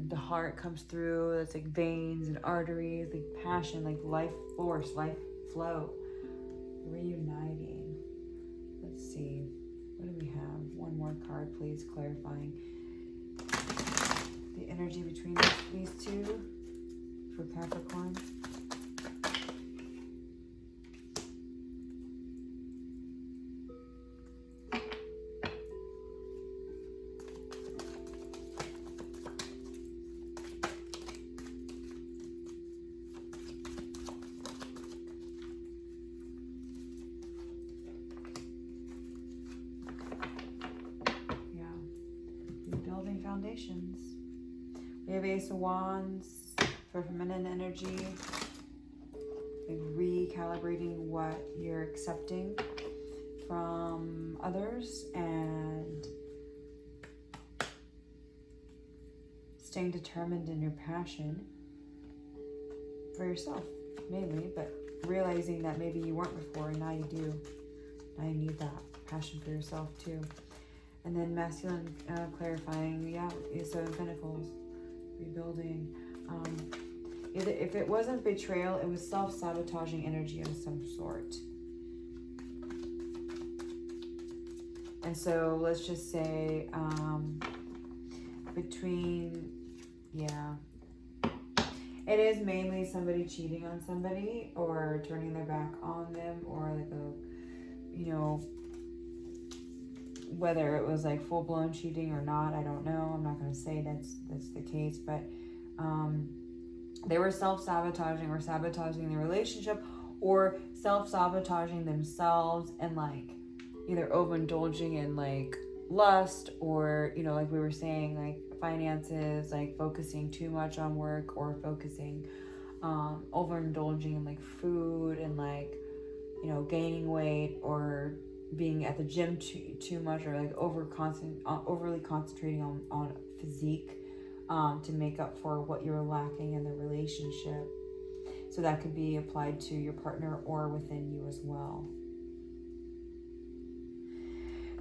The heart comes through, it's like veins and arteries, like passion, like life force, life flow, reuniting. Let's see, what do we have? One more card, please, clarifying the energy between these two for Capricorn. Foundations. We have Ace of Wands for feminine energy, like recalibrating what you're accepting from others and staying determined in your passion for yourself mainly, but realizing that maybe you weren't before and now you do. Now you need that passion for yourself too. And then masculine, clarifying, yeah, so in Pentacles, rebuilding. If it wasn't betrayal, it was self-sabotaging energy of some sort. And so let's just say between, it is mainly somebody cheating on somebody or turning their back on them, or like whether it was like full-blown cheating or not, I don't know. I'm not going to say that's the case, but they were self-sabotaging or sabotaging the relationship, or self-sabotaging themselves, and like either overindulging in like lust, or like we were saying, like finances, like focusing too much on work, or focusing overindulging in like food, and like gaining weight, or being at the gym too much, or like overly concentrating on physique to make up for what you're lacking in the relationship. So that could be applied to your partner or within you as well.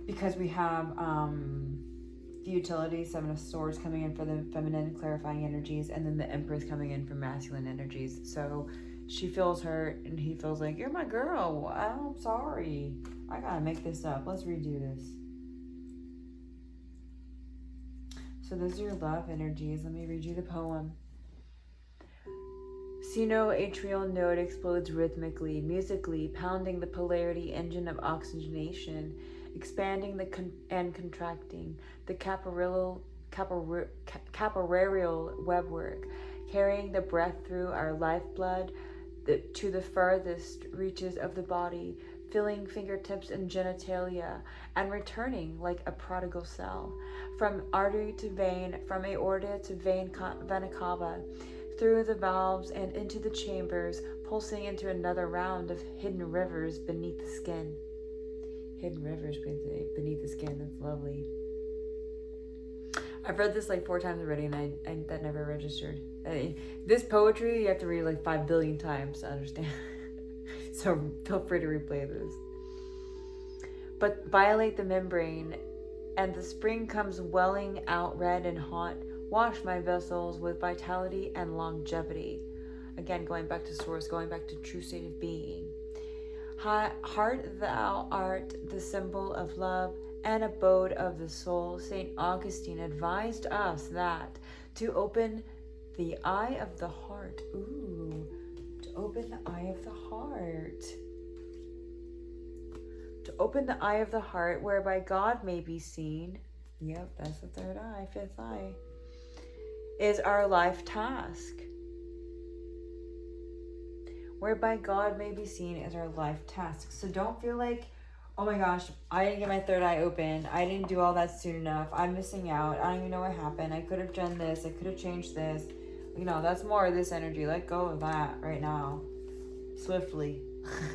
Because we have the utility, Seven of Swords, coming in for the feminine clarifying energies, and then the Empress coming in for masculine energies. So she feels hurt, and he feels like, you're my girl. I'm sorry. I gotta make this up. Let's redo this. So those are your love energies. Let me read you the poem. Sino-atrial node explodes rhythmically, musically, pounding the polarity engine of oxygenation, expanding and contracting the capillary webwork, carrying the breath through our lifeblood to the farthest reaches of the body, filling fingertips and genitalia, and returning like a prodigal cell, from artery to vein, from aorta to vena cava, through the valves and into the chambers, pulsing into another round of hidden rivers beneath the skin. Hidden rivers beneath the skin, that's lovely. I've read this like 4 times already, and I that never registered. This poetry, you have to read like 5 billion times to understand. So feel free to replay this. But violate the membrane, and the spring comes welling out red and hot. Wash my vessels with vitality and longevity. Again, going back to source, going back to true state of being. Heart, thou art the symbol of love and abode of the soul. St. Augustine advised us that to open the eye of the heart. Ooh, to open the eye of the heart. To open the eye of the heart, whereby God may be seen. Yep, that's the third eye, fifth eye. Is our life task. Whereby God may be seen as our life task. So don't feel like, oh my gosh, I didn't get my third eye open. I didn't do all that soon enough. I'm missing out. I don't even know what happened. I could have done this. I could have changed this. That's more of this energy. Let go of that right now. Swiftly.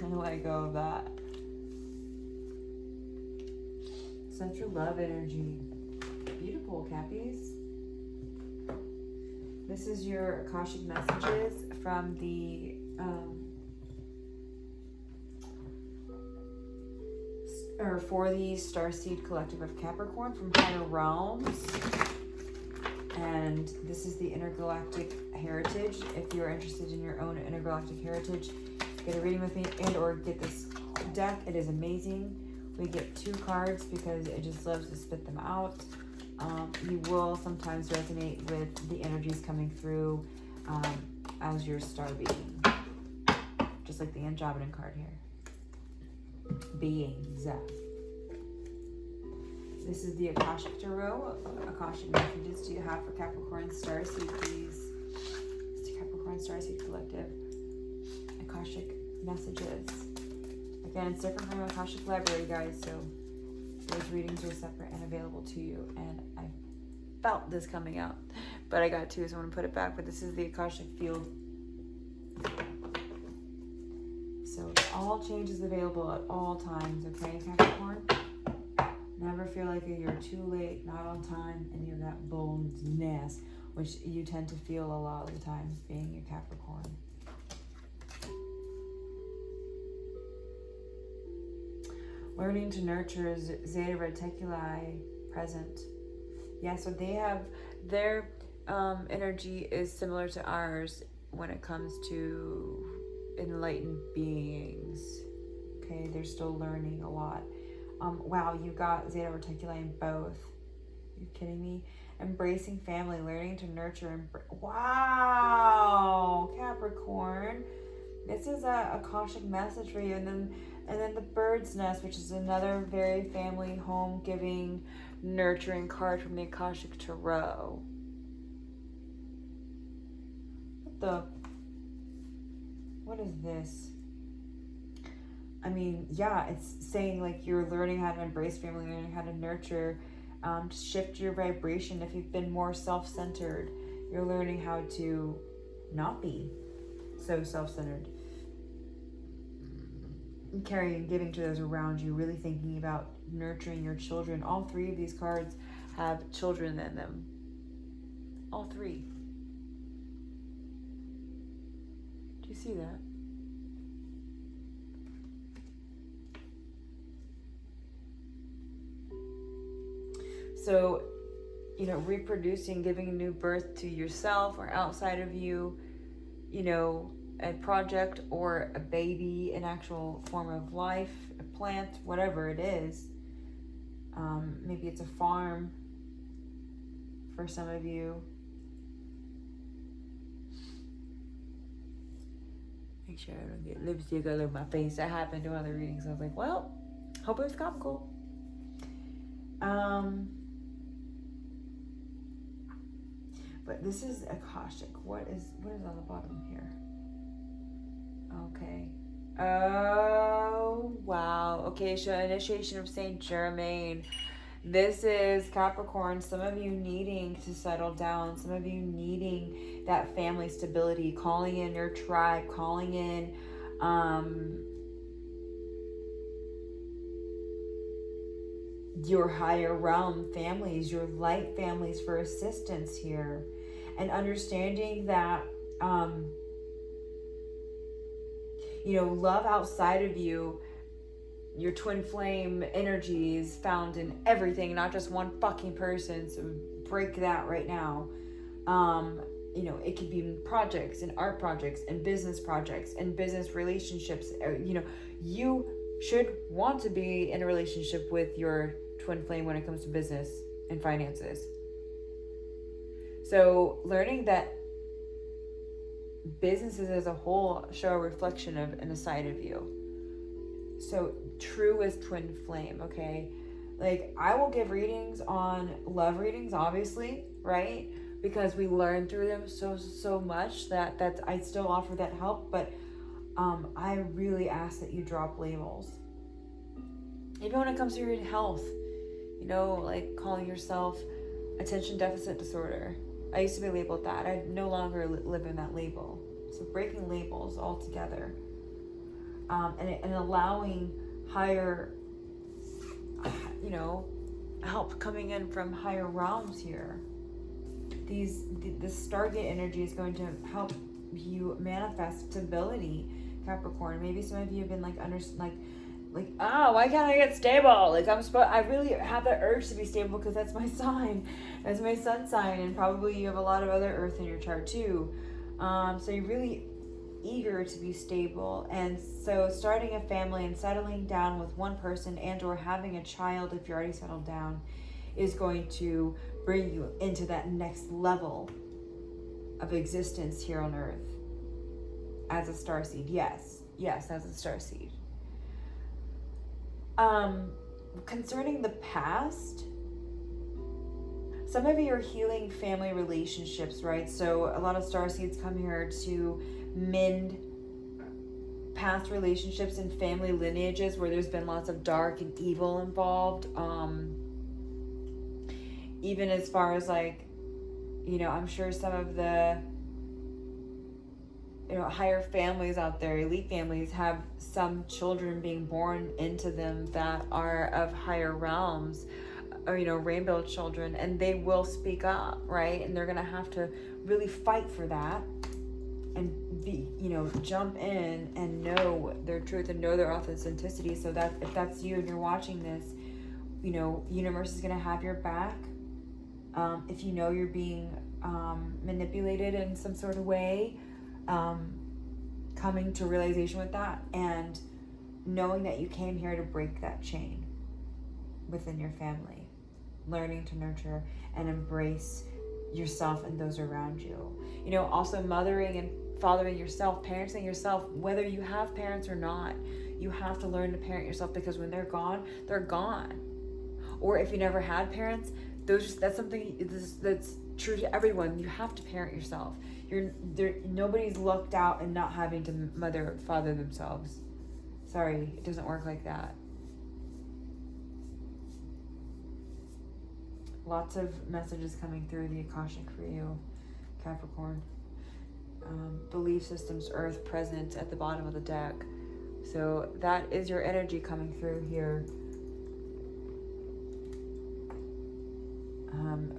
Let go of that. Central love energy. Beautiful, Cappies. This is your Akashic messages from the for the Starseed Collective of Capricorn from Higher Realms. And this is the Intergalactic Heritage. If you're interested in your own Intergalactic Heritage, get a reading with me and or get this deck. It is amazing. We get 2 cards because it just loves to spit them out. You will sometimes resonate with the energies coming through as your star being. Just like the Andromedan card here. Beings. This is the Akashic Tarot. Akashic messages do you have for Capricorn Starseed, please? It's the Capricorn Starseed Collective. Akashic messages. Again, it's different from Akashic Library, guys, so those readings are separate and available to you. And I felt this coming out, but I got 2, so I'm going to put it back. But this is the Akashic Field. So all change is available at all times, okay, Capricorn? Never feel like you're too late, not on time, any of that boldness, which you tend to feel a lot of the time being a Capricorn. Learning to nurture is Zeta Reticuli present. Yeah, so they have their energy is similar to ours when it comes to enlightened beings. Okay, they're still learning a lot. Wow, you got Zeta Reticuli in both. Are you kidding me? Embracing family, learning to nurture. Wow, Capricorn. This is a Akashic message for you. And then the bird's nest, which is another very family, home giving, nurturing card from the Akashic Tarot. What is this? I mean, yeah, it's saying like you're learning how to embrace family, learning how to nurture, shift your vibration. If you've been more self-centered, you're learning how to not be so self-centered. Caring and giving to those around you, really thinking about nurturing your children. All three of these cards have children in them. All three. Do you see that? So, reproducing, giving a new birth to yourself or outside of you, a project or a baby, an actual form of life, a plant, whatever it is. Maybe it's a farm for some of you. Make sure I don't get lipstick all over my face. That happened to other readings. I was like, well, hope it was comical. But this is Akashic. What is on the bottom here? Okay. Oh, wow. Okay, so initiation of Saint Germain. This is Capricorn. Some of you needing to settle down. Some of you needing that family stability. Calling in your tribe. Calling in your higher realm families, your light families for assistance here. And understanding that, love outside of you, your twin flame energies found in everything, not just one fucking person. So break that right now. It could be in projects and art projects and business relationships. You should want to be in a relationship with your twin flame when it comes to business and finances. So learning that businesses as a whole show a reflection of and a side of you. So true as twin flame, okay? Like, I will give readings on love readings, obviously, right? Because we learn through them so much that I still offer that help. But I really ask that you drop labels. Even when it comes to your health, like calling yourself attention deficit disorder. I used to be labeled that. I no longer live in that label. So breaking labels altogether. And allowing higher, help coming in from higher realms here. The Stargate energy is going to help you manifest stability, Capricorn. Maybe some of you have been why can't I get stable? Like, I really have that urge to be stable because that's my sign. That's my sun sign. And probably you have a lot of other earth in your chart too. So you're really eager to be stable. And so starting a family and settling down with one person and or having a child, if you're already settled down, is going to bring you into that next level of existence here on earth as a starseed. Yes, as a starseed. Concerning the past, some of you are healing family relationships, right? So a lot of starseeds come here to mend past relationships and family lineages where there's been lots of dark and evil involved. Even as far as I'm sure some of the higher families out there, elite families, have some children being born into them that are of higher realms, or rainbow children, and they will speak up, right? And they're gonna have to really fight for that and be jump in and know their truth and know their authenticity. So that if that's you and you're watching this, universe is gonna have your back. If you're being manipulated in some sort of way, coming to realization with that and knowing that you came here to break that chain. within your family. Learning to nurture and embrace yourself and those around you. You know, also mothering and fathering yourself, parenting yourself, whether you have parents or not. You have to learn to parent yourself, because when they're gone, they're gone. Or if you never had parents, that's something that's true to everyone. You have to parent yourself. Nobody's lucked out in not having to mother or father themselves. Sorry, it doesn't work like that. Lots of messages coming through the Akashic for you, Capricorn. Belief systems, earth present at the bottom of the deck. So that is your energy coming through here.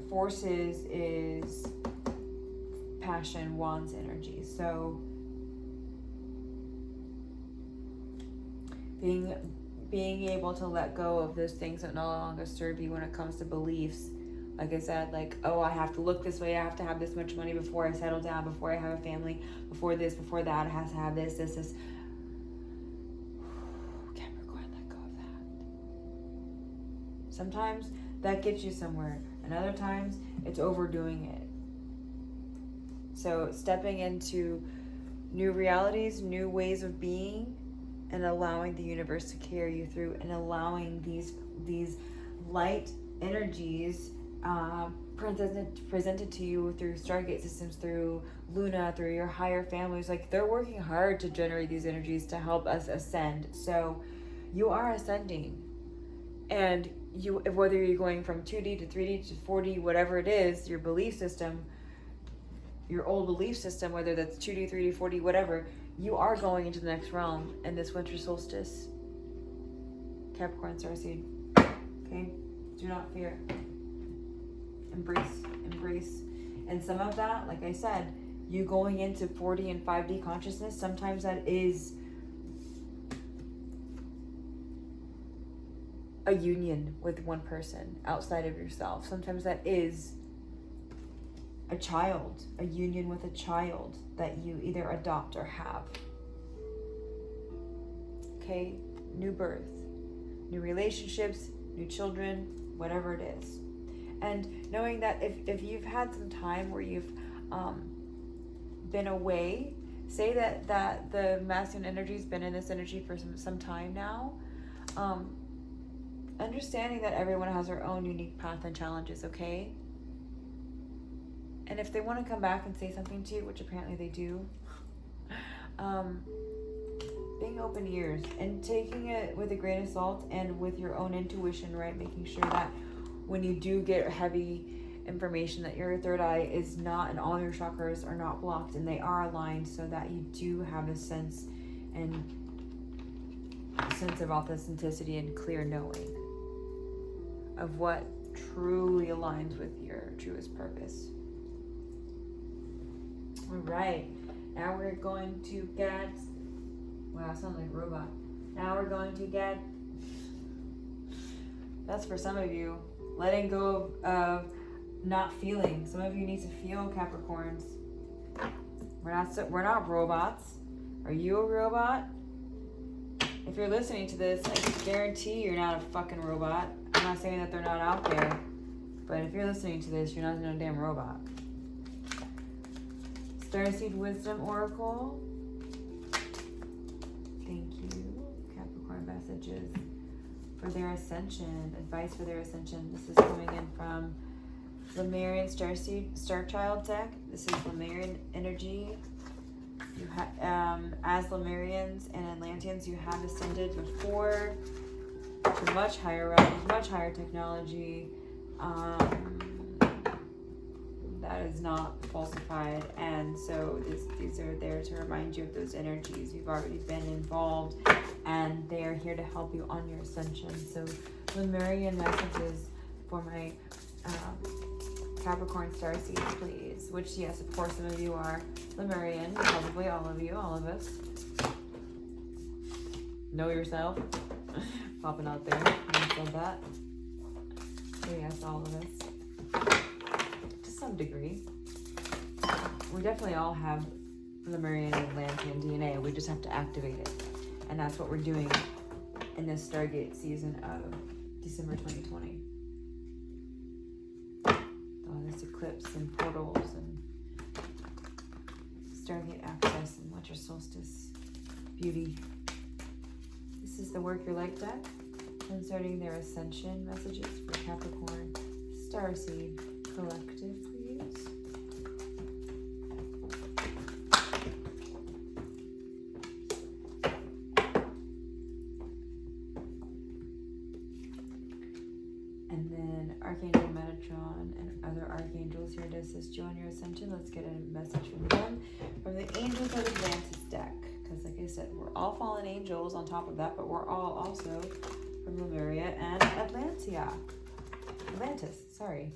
Forces is passion, wands energy. So being able to let go of those things that no longer serve you when it comes to beliefs. Like I said, like, oh, I have to look this way, I have to have this much money before I settle down, before I have a family, before this, before that, I have to have this. Capricorn, let go of that. Sometimes that gets you somewhere, and other times it's overdoing it. So stepping into new realities, new ways of being, and allowing the universe to carry you through, and allowing these light energies presented to you through Stargate systems, through Luna, through your higher families. Like, they're working hard to generate these energies to help us ascend. So you are ascending, and whether you're going from 2D to 3D to 4D, whatever it is, your belief system, your old belief system, whether that's 2D, 3D, 4D, whatever, you are going into the next realm in this winter solstice. Capricorn Starseed. Okay? Do not fear. Embrace. And some of that, like I said, you going into 4D and 5D consciousness, sometimes that is a union with one person outside of yourself. Sometimes that is a child, a union with a child that you either adopt or have. Okay? New birth, new relationships, new children, whatever it is. And knowing that if you've had some time where you've been away, say that the masculine energy's been in this energy for some time now, understanding that everyone has their own unique path and challenges, okay? And if they want to come back and say something to you, which apparently they do, being open ears and taking it with a grain of salt and with your own intuition, right? Making sure that when you do get heavy information, that your third eye is not, and all your chakras are not blocked, and they are aligned, so that you do have a sense of authenticity and clear knowing of what truly aligns with your truest purpose. All right, now we're going to get, wow, I sound like a robot. Now we're going to get, that's for some of you, letting go of not feeling. Some of you need to feel, Capricorns. We're not robots. Are you a robot? If you're listening to this, I guarantee you're not a fucking robot. I'm not saying that they're not out there, but if you're listening to this, you're not no damn robot. Starseed Wisdom Oracle. Thank you. Capricorn messages for their ascension. Advice for their ascension. This is coming in from Lemurian Starseed Star Child deck. This is Lemurian energy. You as Lemurians and Atlanteans, you have ascended before to much higher realms, much higher technology. That is not falsified, and so these are there to remind you of those energies. You've already been involved, and they are here to help you on your ascension. So Lemurian messages for my Capricorn Starseeds, please. Which, yes, of course, some of you are Lemurian. Probably all of you, all of us. Know yourself. Popping out there. I said that. So yes, all of us. To some degree. We definitely all have Lemurian and Atlantean DNA. We just have to activate it. And that's what we're doing in this Stargate season of December 2020. Oh, this eclipse and portals and Stargate access and Winter Solstice beauty. This is the Work Your Light deck, inserting their Ascension messages for Capricorn Starseed collective, please. And then Archangel Metatron and other archangels here to assist you on your ascension. Let's get a message from them, from the Angels of Atlantis deck. Because like I said, we're all fallen angels on top of that, but we're all also from Lemuria and Atlantis, sorry.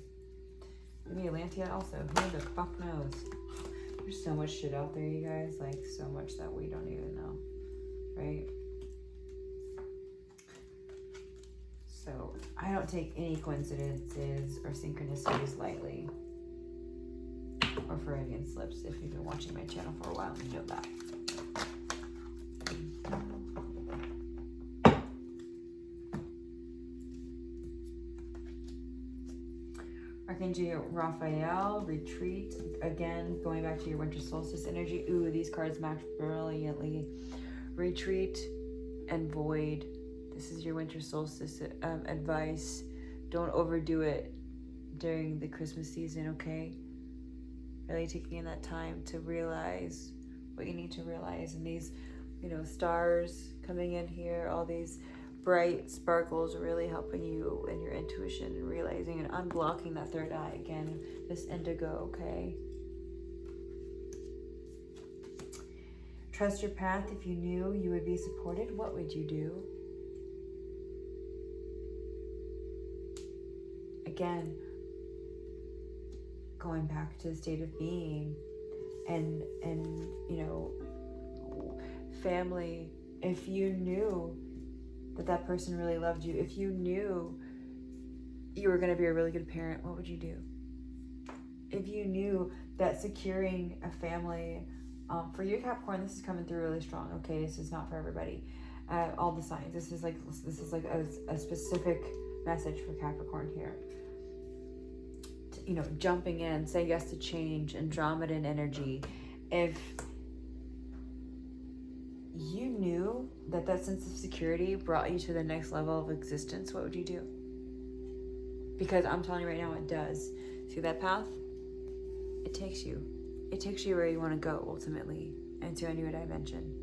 Maybe Atlantia also. Who the fuck knows? There's so much shit out there, you guys. Like, so much that we don't even know. Right? So, I don't take any coincidences or synchronicities lightly. Or Freudian slips. If you've been watching my channel for a while, you know that. Archangel Raphael, retreat. Again, going back to your Winter Solstice energy. Ooh, these cards match brilliantly. Retreat and void. This is your Winter Solstice advice. Don't overdo it during the Christmas season, okay? Really taking that time to realize what you need to realize. And these, you know, stars coming in here, all these bright sparkles are really helping you in your intuition and realizing and unblocking that third eye again, this indigo, okay? Trust your path. If you knew you would be supported, what would you do? Again, going back to the state of being and you know, family. If you knew that person really loved you, if you knew you were going to be a really good parent, what would you do? If you knew that securing a family, for you Capricorn, this is coming through really strong. Okay, this is not for everybody. All the signs. This is like a specific message for Capricorn here. You know, jumping in, say yes to change, Andromedan energy. If you knew that sense of security brought you to the next level of existence, what would you do? Because I'm telling you right now, it does. See that path? It takes you where you want to go ultimately, into a new dimension.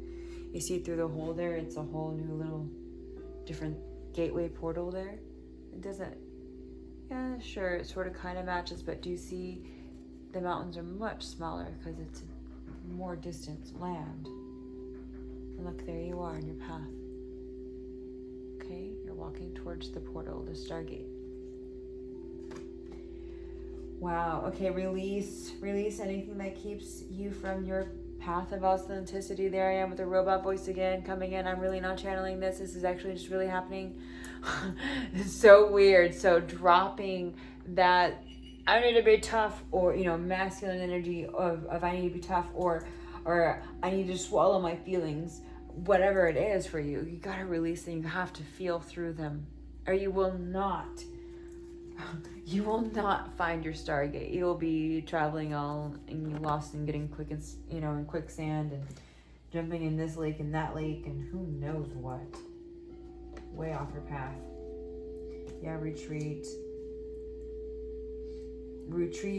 You see through the hole there, it's a whole new little different gateway portal there. It doesn't, yeah, sure, it sort of kind of matches, but do you see the mountains are much smaller because it's a more distant land. And look, there you are in your path. Okay, you're walking towards the portal, the Stargate. Wow, okay, release anything that keeps you from your path of authenticity. There I am with the robot voice again, coming in. I'm really not channeling this. This is actually just really happening. It's so weird. So dropping that I need to be tough, or, you know, masculine energy of I need to be tough, or I need to swallow my feelings. Whatever it is for you, you got to release them. You have to feel through them, or you will not find your Stargate. You'll be traveling all and lost and getting in quicksand and jumping in this lake and that lake and who knows what. Way off your path. Yeah, retreat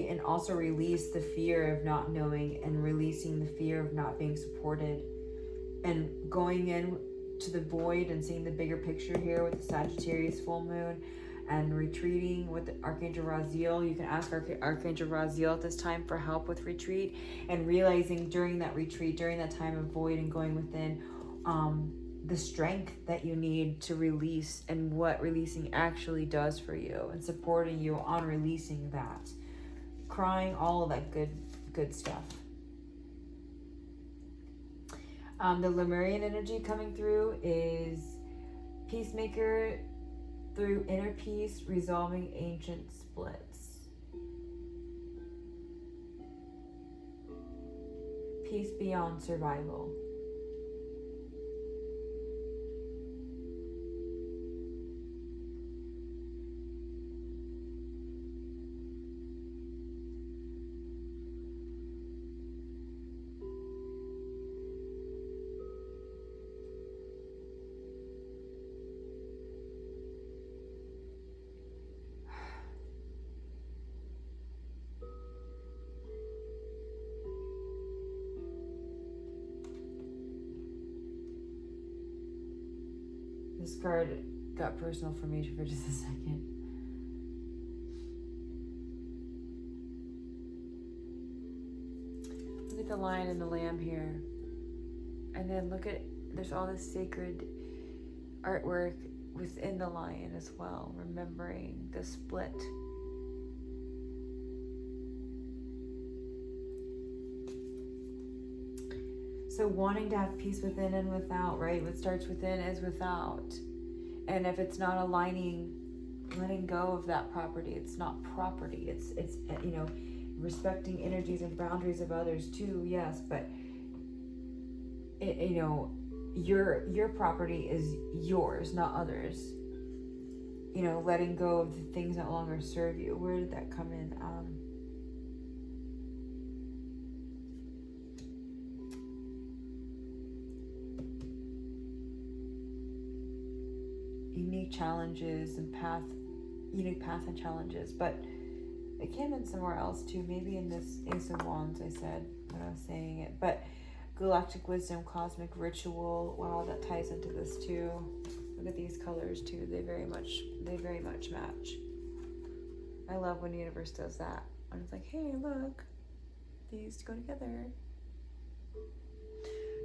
and also release the fear of not knowing, and releasing the fear of not being supported, and going in to the void and seeing the bigger picture here with the Sagittarius full moon, and retreating with Archangel Raziel. You can ask Archangel Raziel at this time for help with retreat, and realizing during that retreat, during that time of void and going within, the strength that you need to release, and what releasing actually does for you, and supporting you on releasing that. Crying, all of that good stuff. The Lemurian energy coming through is peacemaker through inner peace, resolving ancient splits. Peace beyond survival. card got personal for me for just a second. Look at the lion and the lamb here. And then look at, there's all this sacred artwork within the lion as well, remembering the split. So wanting to have peace within and without, right? What starts within is without. And if it's not aligning, letting go of that property, it's not property. It's you know, respecting energies and boundaries of others too, yes, but it, you know, your property is yours, not others. You know, letting go of the things that no longer serve you. Where did that come in? Unique challenges and unique path and challenges, but it came in somewhere else too. Maybe in this Ace of Wands, I said when I was saying it, but galactic wisdom, cosmic ritual. Wow, that ties into this too. Look at these colors too. They very much match. I love when the universe does that. And it's like, hey, look, these go together.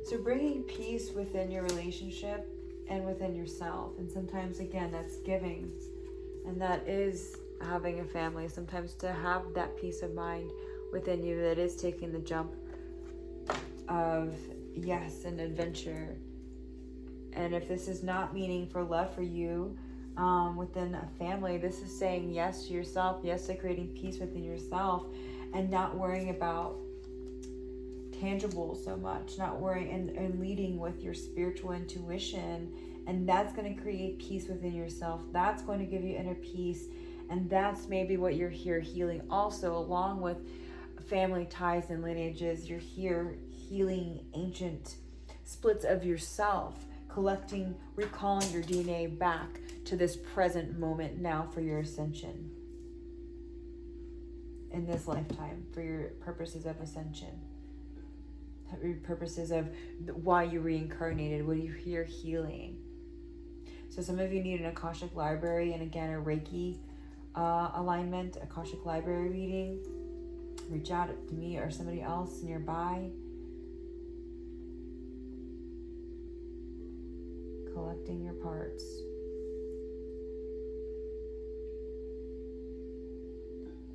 So bringing peace within your relationship and within yourself. And sometimes, again, that's giving. And that is having a family. Sometimes to have that peace of mind within you, that is taking the jump of, yes, an adventure. And if this is not meaning for love for you within a family, this is saying yes to yourself, yes to creating peace within yourself, and not worrying about tangible so much, not worrying and leading with your spiritual intuition. And that's going to create peace within yourself. That's going to give you inner peace. And that's maybe what you're here healing also, along with family ties and lineages. You're here healing ancient splits of yourself, collecting, recalling your DNA back to this present moment now for your ascension. In this lifetime, for your purposes of ascension. Your purposes of why you reincarnated, what you here healing. So some of you need an Akashic library, and again, a Reiki alignment, Akashic library reading. Reach out to me or somebody else nearby. Collecting your parts.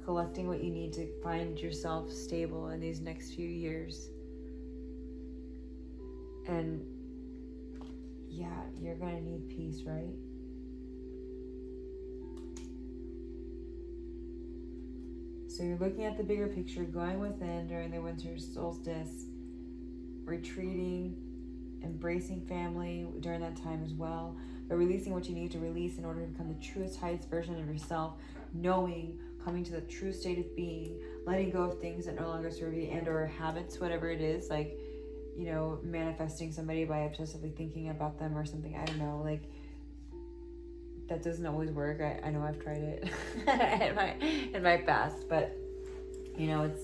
Collecting what you need to find yourself stable in these next few years. And yeah, you're going to need peace, right? So you're looking at the bigger picture, going within during the winter solstice, retreating, embracing family during that time as well, but releasing what you need to release in order to become the truest, highest version of yourself, knowing, coming to the true state of being, letting go of things that no longer serve you and or habits, whatever it is, like, you know, manifesting somebody by obsessively thinking about them or something. I don't know, like, that doesn't always work. I know I've tried it in my past, but you know, it's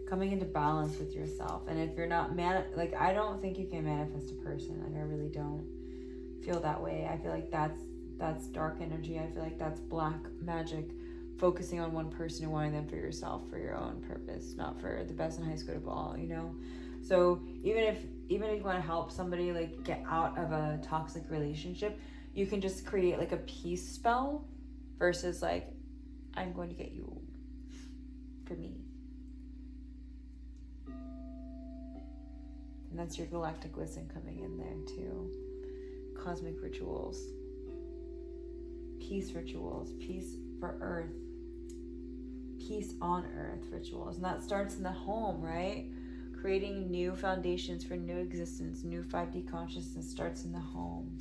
coming into balance with yourself. And if you're not like, I don't think you can manifest a person. Like, I really don't feel that way. I feel like that's dark energy. I feel like that's black magic, focusing on one person and wanting them for yourself, for your own purpose, not for the best and highest good of all, you know? So even if you want to help somebody like get out of a toxic relationship, you can just create like a peace spell versus like, I'm going to get you for me. And that's your galactic wisdom coming in there too. Cosmic rituals. Peace rituals. Peace for Earth. Peace on Earth rituals. And that starts in the home, right? Creating new foundations for new existence, new 5D consciousness starts in the home.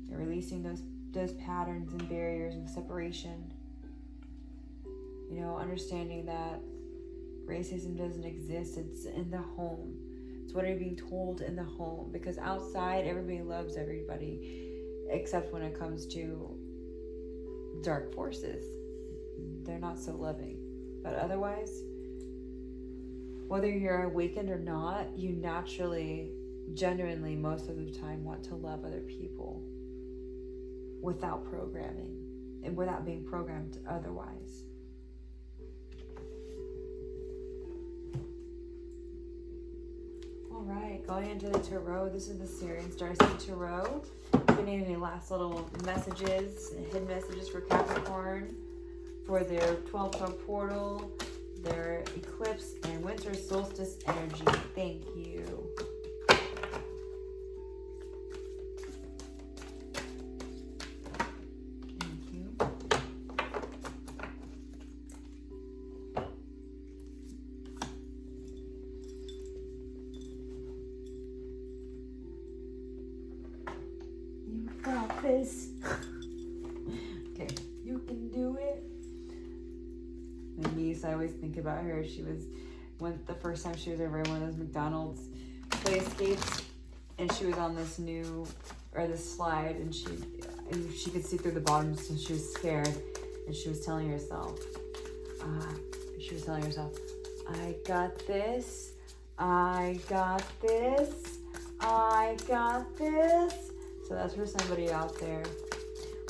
You're releasing those patterns and barriers of separation. You know, understanding that racism doesn't exist. It's in the home. It's what you're being told in the home. Because outside, everybody loves everybody, except when it comes to dark forces. They're not so loving. But otherwise, whether you're awakened or not, you naturally, genuinely, most of the time want to love other people. without programming and without being programmed otherwise. All right, going into the tarot. This is the Syrian Starseed Tarot. If you need any last little messages, hidden messages for Capricorn, for their 12-12 portal, their eclipse, and winter solstice energy. Thank you. Thank you. You got this. Okay, you can do it. My niece, I always think about her. She was, the first time she was over in one of those McDonald's playscapes, and she was on this this slide, and she could see through the bottom, so she was scared, and she was telling herself, I got this, I got this, I got this. So that's for somebody out there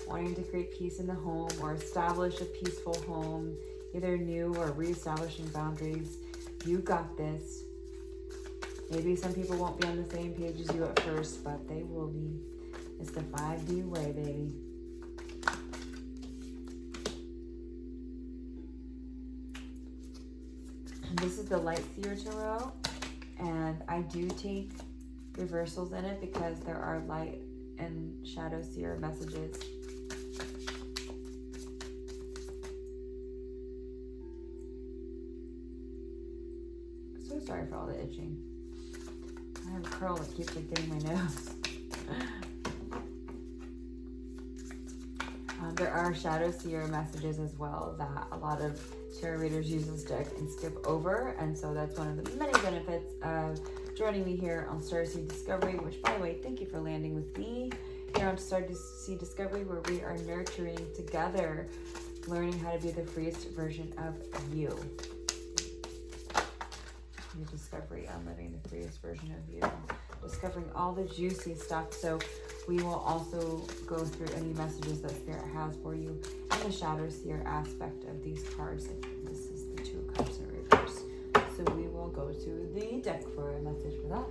wanting to create peace in the home or establish a peaceful home, either new or reestablishing boundaries. You got this. Maybe some people won't be on the same page as you at first, but they will be. It's the 5D way, baby. And this is the Light Seer Tarot, and I do take reversals in it because there are light and shadow seer messages. So sorry for all the itching. I have a curl that keeps getting my nose. There are shadow seer messages as well that a lot of tarot readers use this deck and skip over, and so that's one of the many benefits of joining me here on Starseed Discovery, which, by the way, thank you for landing with me here on Starseed Discovery, where we are nurturing together, learning how to be the freest version of you. Your discovery on living the freest version of you, discovering all the juicy stuff. So we will also go through any messages that Spirit has for you and the shadow seer aspect of these cards. This is the 2 cups in reverse. So we will go to the deck for a message for that.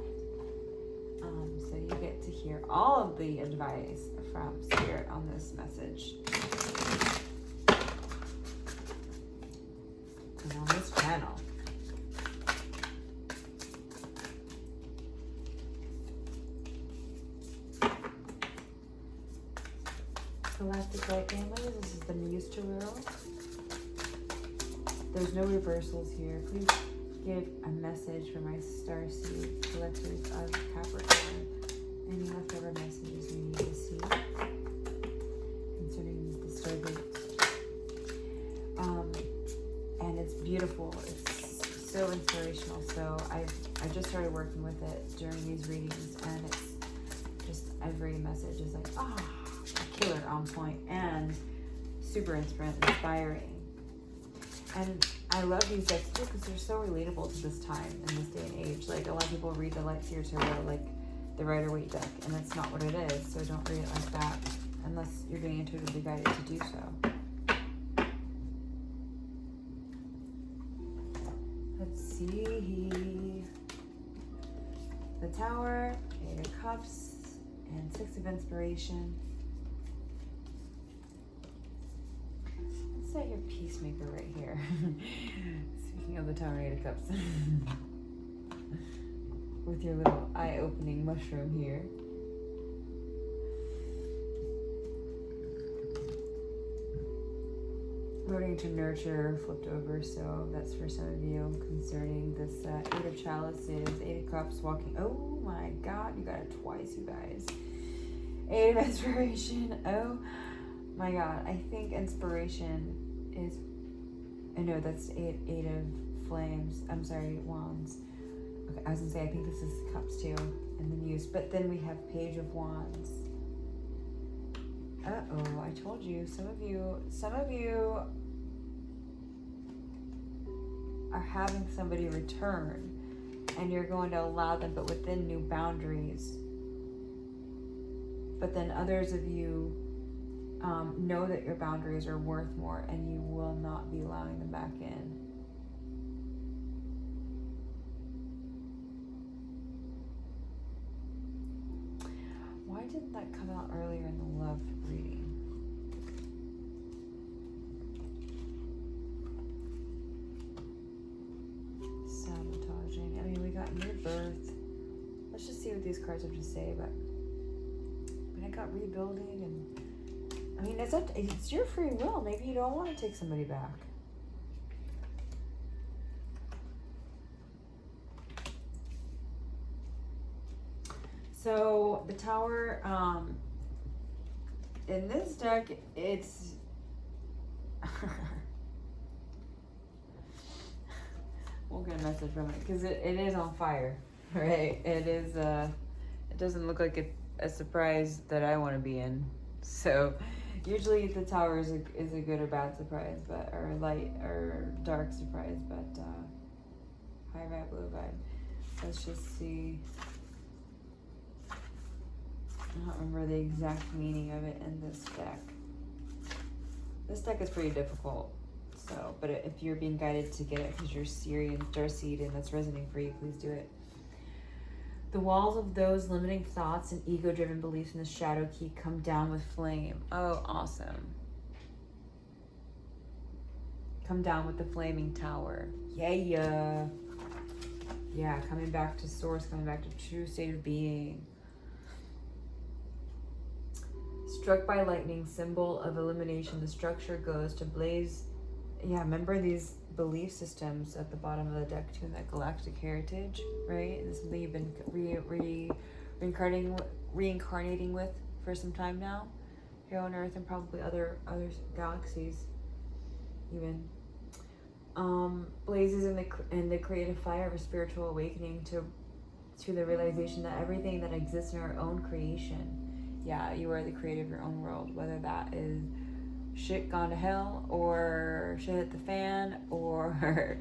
So you get to hear all of the advice from Spirit on this message. And on this channel. Galactic Light Family, this is the Muse Tarot. There's no reversals here. Please give a message for my Starseed collectors of Capricorn. Any leftover messages you need to see concerning the Stargate. And it's beautiful. It's so inspirational. So I just started working with it during these readings, and it's just every message is like, killer on point and super inspiring. And I love these decks too because they're so relatable to this time in this day and age. Like, a lot of people read the Light Seer Tarot like the Rider-Waite deck, and that's not what it is. So don't read it like that unless you're being intuitively guided to do so. Let's see. The Tower, 8 of Cups, and 6 of Inspiration. Set your peacemaker right here. Speaking of the Tower, 8 of Cups. With your little eye-opening mushroom here. Learning to nurture flipped over, so that's for some of you concerning this 8 of Chalices, 8 of Cups, walking. Oh my God, you got it twice, you guys. 8 of Inspiration. Oh my God, I think Inspiration is, I know that's 8 of Flames. I'm sorry, Wands. Okay, I was gonna say, I think this is Cups too, and the Muse. But then we have Page of Wands. Uh-oh, I told you, some of you are having somebody return, and you're going to allow them, but within new boundaries. But then others of you know that your boundaries are worth more and you will not be allowing them back in. Why didn't that come out earlier in the love reading? Sabotaging. I mean, we got new birth. Let's just see what these cards have to say. But I got rebuilding, and I mean, it's your free will. Maybe you don't want to take somebody back. So the Tower, in this deck, it's we'll get a message from it because it is on fire, right? It is. It doesn't look like a surprise that I want to be in. So usually the Tower is a good or bad surprise, but or light or dark surprise, but high vibe, low vibe. Let's just see. I don't remember the exact meaning of it in this deck. This deck is pretty difficult, so, but if you're being guided to get it because you're Syrian Starseed and that's resonating for you, please do it. The walls of those limiting thoughts and ego-driven beliefs in the shadow keep come down with flame. Oh, awesome. Come down with the flaming tower. Yeah. Yeah, coming back to source, coming back to true state of being. Struck by lightning, symbol of illumination, the structure goes to blaze. Yeah, remember these belief systems at the bottom of the deck too, that galactic heritage, right? This is something you've been reincarnating with for some time now, here on Earth and probably other galaxies, even. Blazes in the creative fire of a spiritual awakening to the realization that everything that exists in our own creation. Yeah, you are the creator of your own world, whether that is shit gone to hell or shit hit the fan or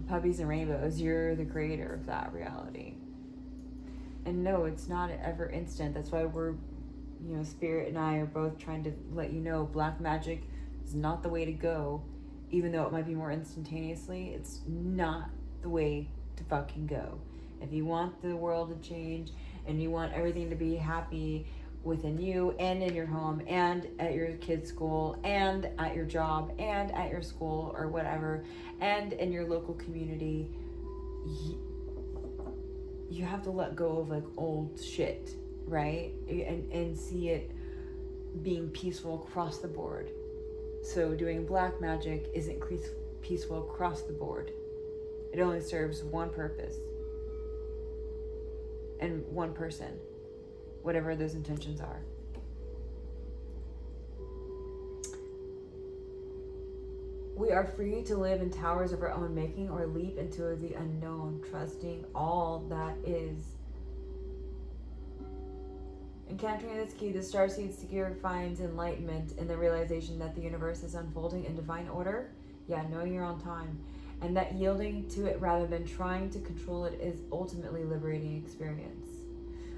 puppies and rainbows. You're the creator of that reality. And no, it's not ever instant. That's why we're, Spirit and I are both trying to let you know black magic is not the way to go. Even though it might be more instantaneously, it's not the way to fucking go. If you want the world to change and you want everything to be happy within you and in your home and at your kid's school and at your job and at your school or whatever and in your local community, you have to let go of like old shit, right? And see it being peaceful across the board. So doing black magic isn't peaceful across the board. It only serves one purpose and one person, whatever those intentions are. We are free to live in towers of our own making or leap into the unknown, trusting all that is. Encountering this key, the Starseed seeker finds enlightenment in the realization that the universe is unfolding in divine order. Yeah, knowing you're on time. And that yielding to it rather than trying to control it is ultimately liberating experience.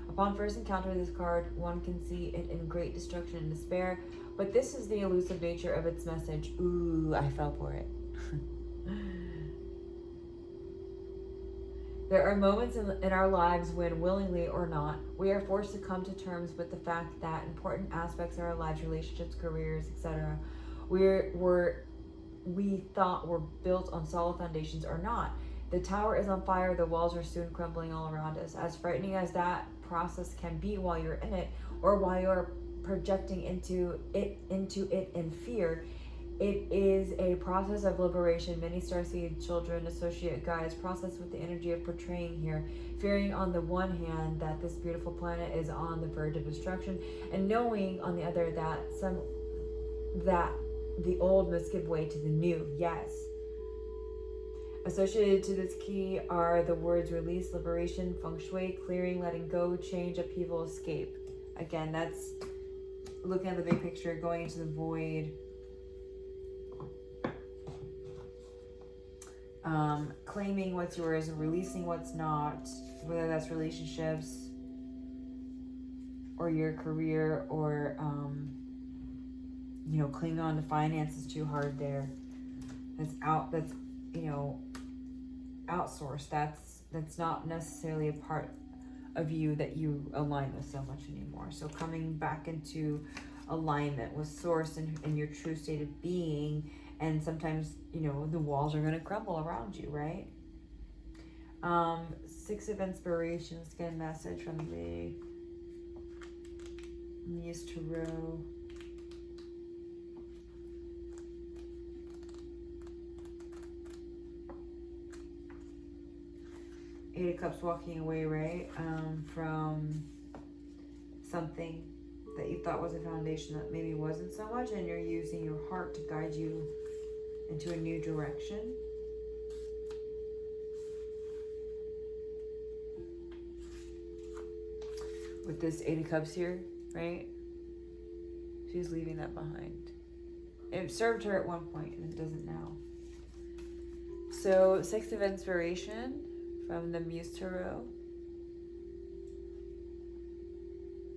Upon first encounter this card, one can see it in great destruction and despair, but this is the elusive nature of its message. Ooh, I fell for it. There are moments in our lives when, willingly or not, we are forced to come to terms with the fact that important aspects of our lives, relationships, careers, etc., we thought were built on solid foundations are not. The tower is on fire, the walls are soon crumbling all around us. As frightening as that process can be while you're in it, or while you're projecting into it in fear, it is a process of liberation. Many Starseed children associate Gaia's process with the energy of portraying here, fearing on the one hand that this beautiful planet is on the verge of destruction, and knowing on the other that the old must give way to the new. Yes. Associated to this key are the words release, liberation, feng shui, clearing, letting go, change, upheaval, escape. Again, that's looking at the big picture, going into the void. Claiming what's yours and releasing what's not, whether that's relationships or your career or you know, cling on to finances too hard there. That's you know, outsourced. That's not necessarily a part of you that you align with so much anymore. So coming back into alignment with source and your true state of being, and sometimes, you know, the walls are going to crumble around you, right? Six of Inspiration. Let's get a message from the Muse Tarot. Eight of Cups, walking away, right? From something that you thought was a foundation that maybe wasn't so much, and you're using your heart to guide you into a new direction. With this Eight of Cups here, right? She's leaving that behind. It served her at one point, and it doesn't now. So, Six of Inspiration from the Muse Tarot.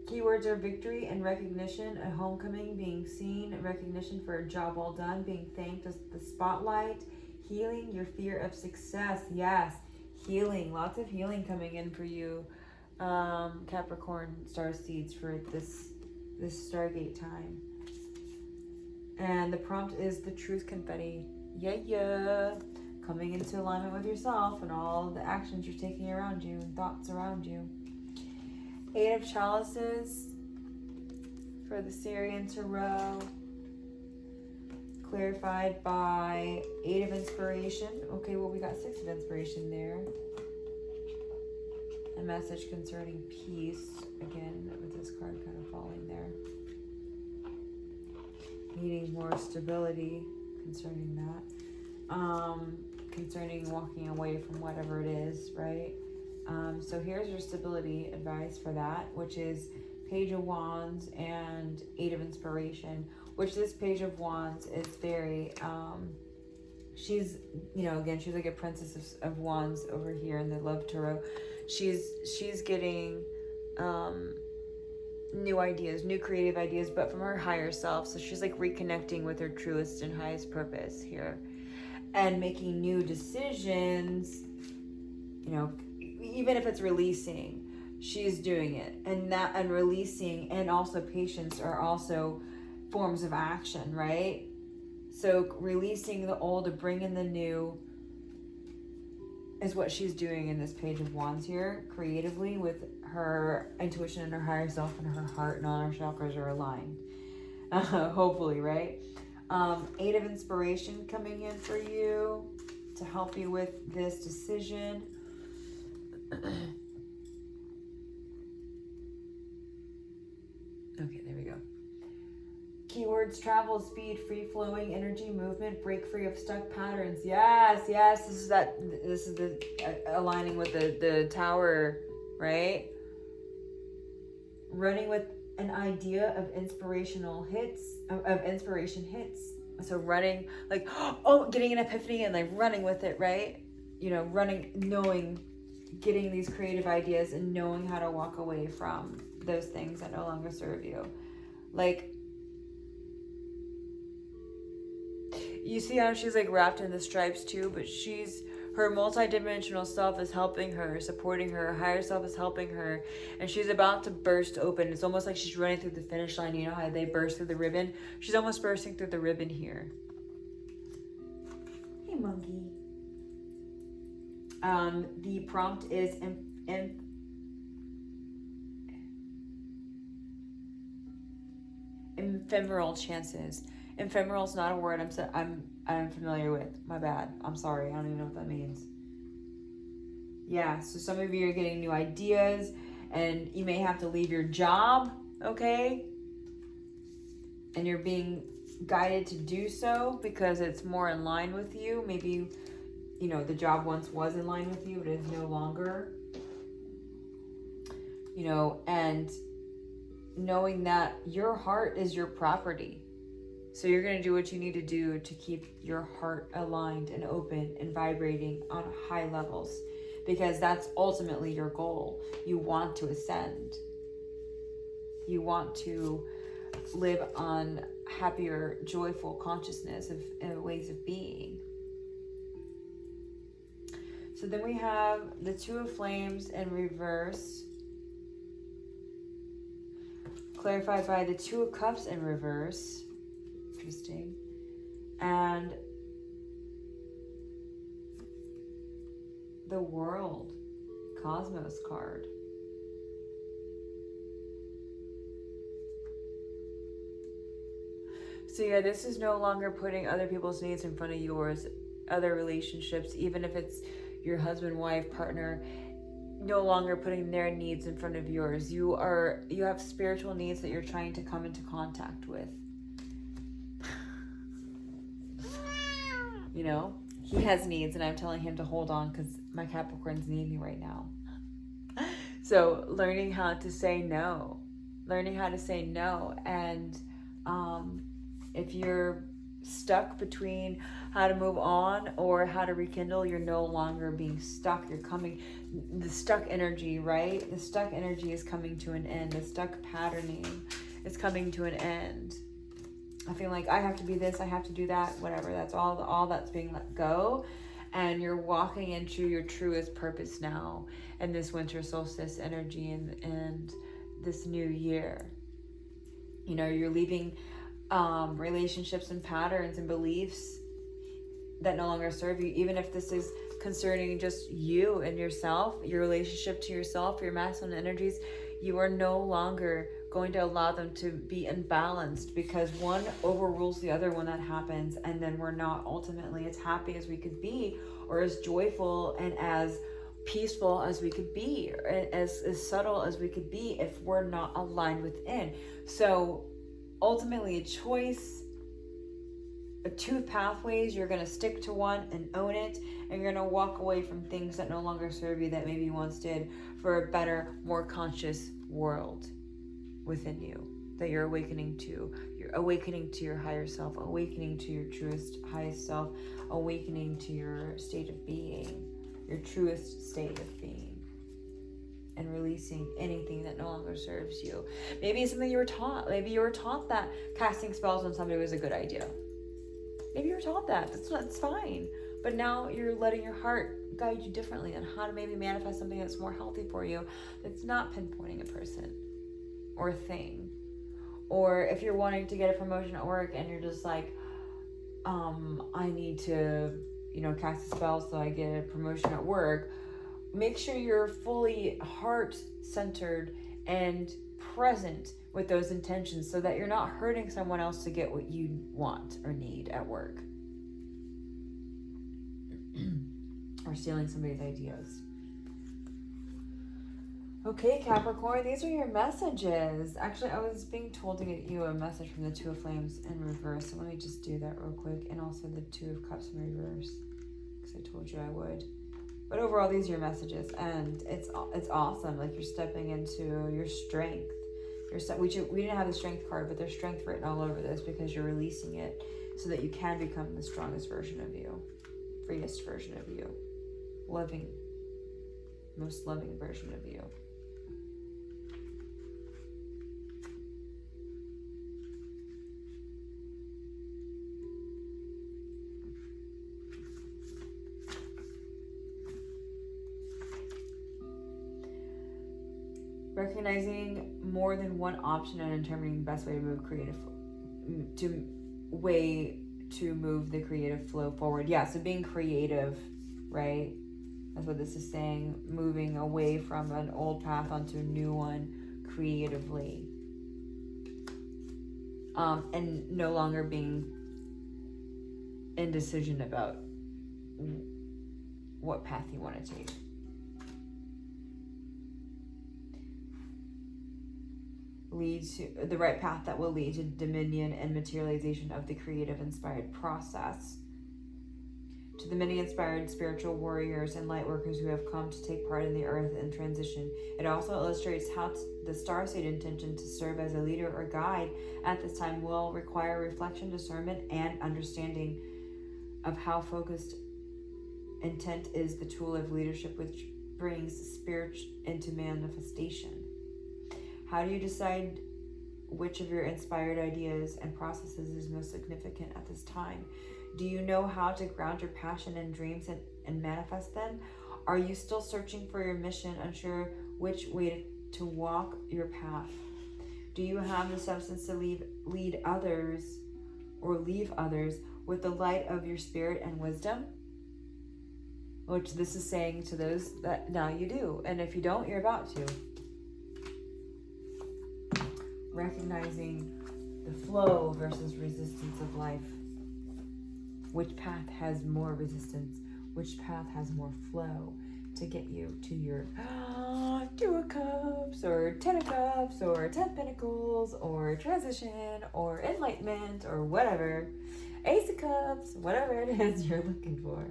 Keywords are victory and recognition, a homecoming, being seen, recognition for a job well done, being thanked as the spotlight, healing your fear of success. Yes, healing. Lots of healing coming in for you, Capricorn Starseeds, for this Stargate time. And the prompt is the truth confetti. Yeah. Coming into alignment with yourself and all the actions you're taking around you and thoughts around you. Eight of Chalices for the Syrian Tarot. Clarified by Eight of Inspiration. Okay, well, we got Six of Inspiration there. A message concerning peace. Again, with this card kind of falling there. Needing more stability concerning that. Concerning walking away from whatever it is, right? So here's your stability advice for that, which is Page of Wands and Eight of Inspiration, which this Page of Wands is very, she's, you know, again, she's like a Princess of Wands over here in the Love Tarot. She's getting new ideas, new creative ideas, but from her higher self. So she's like reconnecting with her truest and highest purpose here and making new decisions, you know, even if it's releasing, she's doing it. And releasing and also patience are also forms of action, right? So releasing the old to bring in the new is what she's doing in this Page of Wands here, creatively, with her intuition and her higher self and her heart and all her chakras are aligned. Hopefully, right? Eight of Inspiration coming in for you to help you with this decision. Okay, there we go. Keywords: travel, speed, free-flowing energy, movement, break free of stuck patterns. Yes, this is the aligning with the tower, right? Running with an idea of inspirational hits, of inspiration hits. So running, like, getting an epiphany and like running with it, right? You know, running, knowing, getting these creative ideas and knowing how to walk away from those things that no longer serve you. Like, you see how she's like wrapped in the stripes too, but her multidimensional self is helping her, supporting her higher self is helping her, and she's about to burst open. It's almost like she's running through the finish line. You know how they burst through the ribbon? She's almost bursting through the ribbon here. Hey, monkey. The prompt is ephemeral chances. Ephemeral is not a word I'm familiar with. My bad. I'm sorry. I don't even know what that means. Yeah, so some of you are getting new ideas and you may have to leave your job, okay? And you're being guided to do so because it's more in line with you. Maybe, you know, the job once was in line with you, but it is no longer. You know, and knowing that your heart is your property. So you're going to do what you need to do to keep your heart aligned and open and vibrating on high levels, because that's ultimately your goal. You want to ascend. You want to live on happier, joyful consciousness of ways of being. So then we have the Two of Flames in reverse, clarified by the Two of Cups in reverse. Interesting. And the World Cosmos card. So yeah, this is no longer putting other people's needs in front of yours, other relationships, even if it's your husband, wife, partner, no longer putting their needs in front of yours. You have spiritual needs that you're trying to come into contact with. You know, he has needs and I'm telling him to hold on because my Capricorns need me right now. So learning how to say no. And if you're stuck between how to move on or how to rekindle, you're no longer being stuck. The stuck energy, right? The stuck energy is coming to an end. The stuck patterning is coming to an end. I feel like I have to be this, I have to do that, whatever. That's all that's being let go. And you're walking into your truest purpose now in this winter solstice energy and this new year. You know, you're leaving relationships and patterns and beliefs that no longer serve you, even if this is concerning just you and yourself, your relationship to yourself, your masculine energies. You are no longer going to allow them to be imbalanced because one overrules the other when that happens, and then we're not ultimately as happy as we could be, or as joyful and as peaceful as we could be, or as subtle as we could be if we're not aligned within. So ultimately a choice, two pathways. You're going to stick to one and own it, and you're going to walk away from things that no longer serve you that maybe you once did, for a better, more conscious world within you that you're awakening to. You're awakening to your higher self, awakening to your truest, highest self, awakening to your state of being, your truest state of being, and releasing anything that no longer serves you. Maybe it's something you were taught. Maybe you were taught that casting spells on somebody was a good idea. Maybe you were taught that. That's fine. But now you're letting your heart guide you differently on how to maybe manifest something that's more healthy for you, that's not pinpointing a person or a thing. Or if you're wanting to get a promotion at work and you're just like, I need to, cast a spell so I get a promotion at work. Make sure you're fully heart-centered and present with those intentions so that you're not hurting someone else to get what you want or need at work. Or stealing somebody's ideas. Okay, Capricorn, these are your messages. Actually, I was being told to get you a message from the Two of Flames in reverse. So let me just do that real quick. And also the Two of Cups in reverse, because I told you I would. But overall, these are your messages, and it's awesome. Like, you're stepping into your strength. We didn't have the strength card, but there's strength written all over this because you're releasing it so that you can become the strongest version of you, freest version of you, most loving version of you. Recognizing more than one option and determining the best way to move to move the creative flow forward. Yeah, so being creative, right? That's what this is saying. Moving away from an old path onto a new one creatively. And no longer being indecision about what path you want to take. Lead to the right path that will lead to dominion and materialization of the creative inspired process. To the many inspired spiritual warriors and light workers who have come to take part in the earth and transition, it also illustrates how the Starseed intention to serve as a leader or guide at this time will require reflection, discernment, and understanding of how focused intent is the tool of leadership which brings spirit into manifestation. How do you decide which of your inspired ideas and processes is most significant at this time? Do you know how to ground your passion and dreams and manifest them? Are you still searching for your mission, unsure which way to walk your path? Do you have the substance to lead others or leave others with the light of your spirit and wisdom? Which this is saying to those that now you do. And if you don't, you're about to. Recognizing the flow versus resistance of life. Which path has more resistance? Which path has more flow to get you to your Two of Cups or Ten of Cups or 10 Pentacles or transition or enlightenment or whatever. Ace of Cups, whatever it is you're looking for.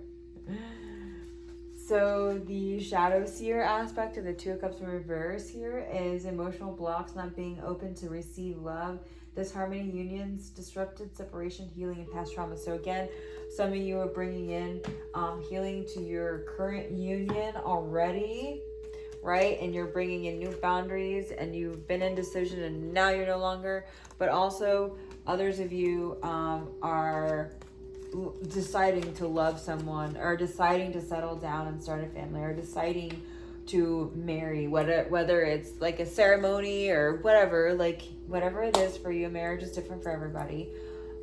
So the shadow seer aspect of the Two of Cups in reverse here is emotional blocks, not being open to receive love, disharmony, unions, disrupted separation, healing, and past trauma. So again, some of you are bringing in healing to your current union already, right? And you're bringing in new boundaries, and you've been in decision and now you're no longer. But also others of you are deciding to love someone, or deciding to settle down and start a family, or deciding to marry, whether it's like a ceremony or whatever, like whatever it is for you. Marriage is different for everybody.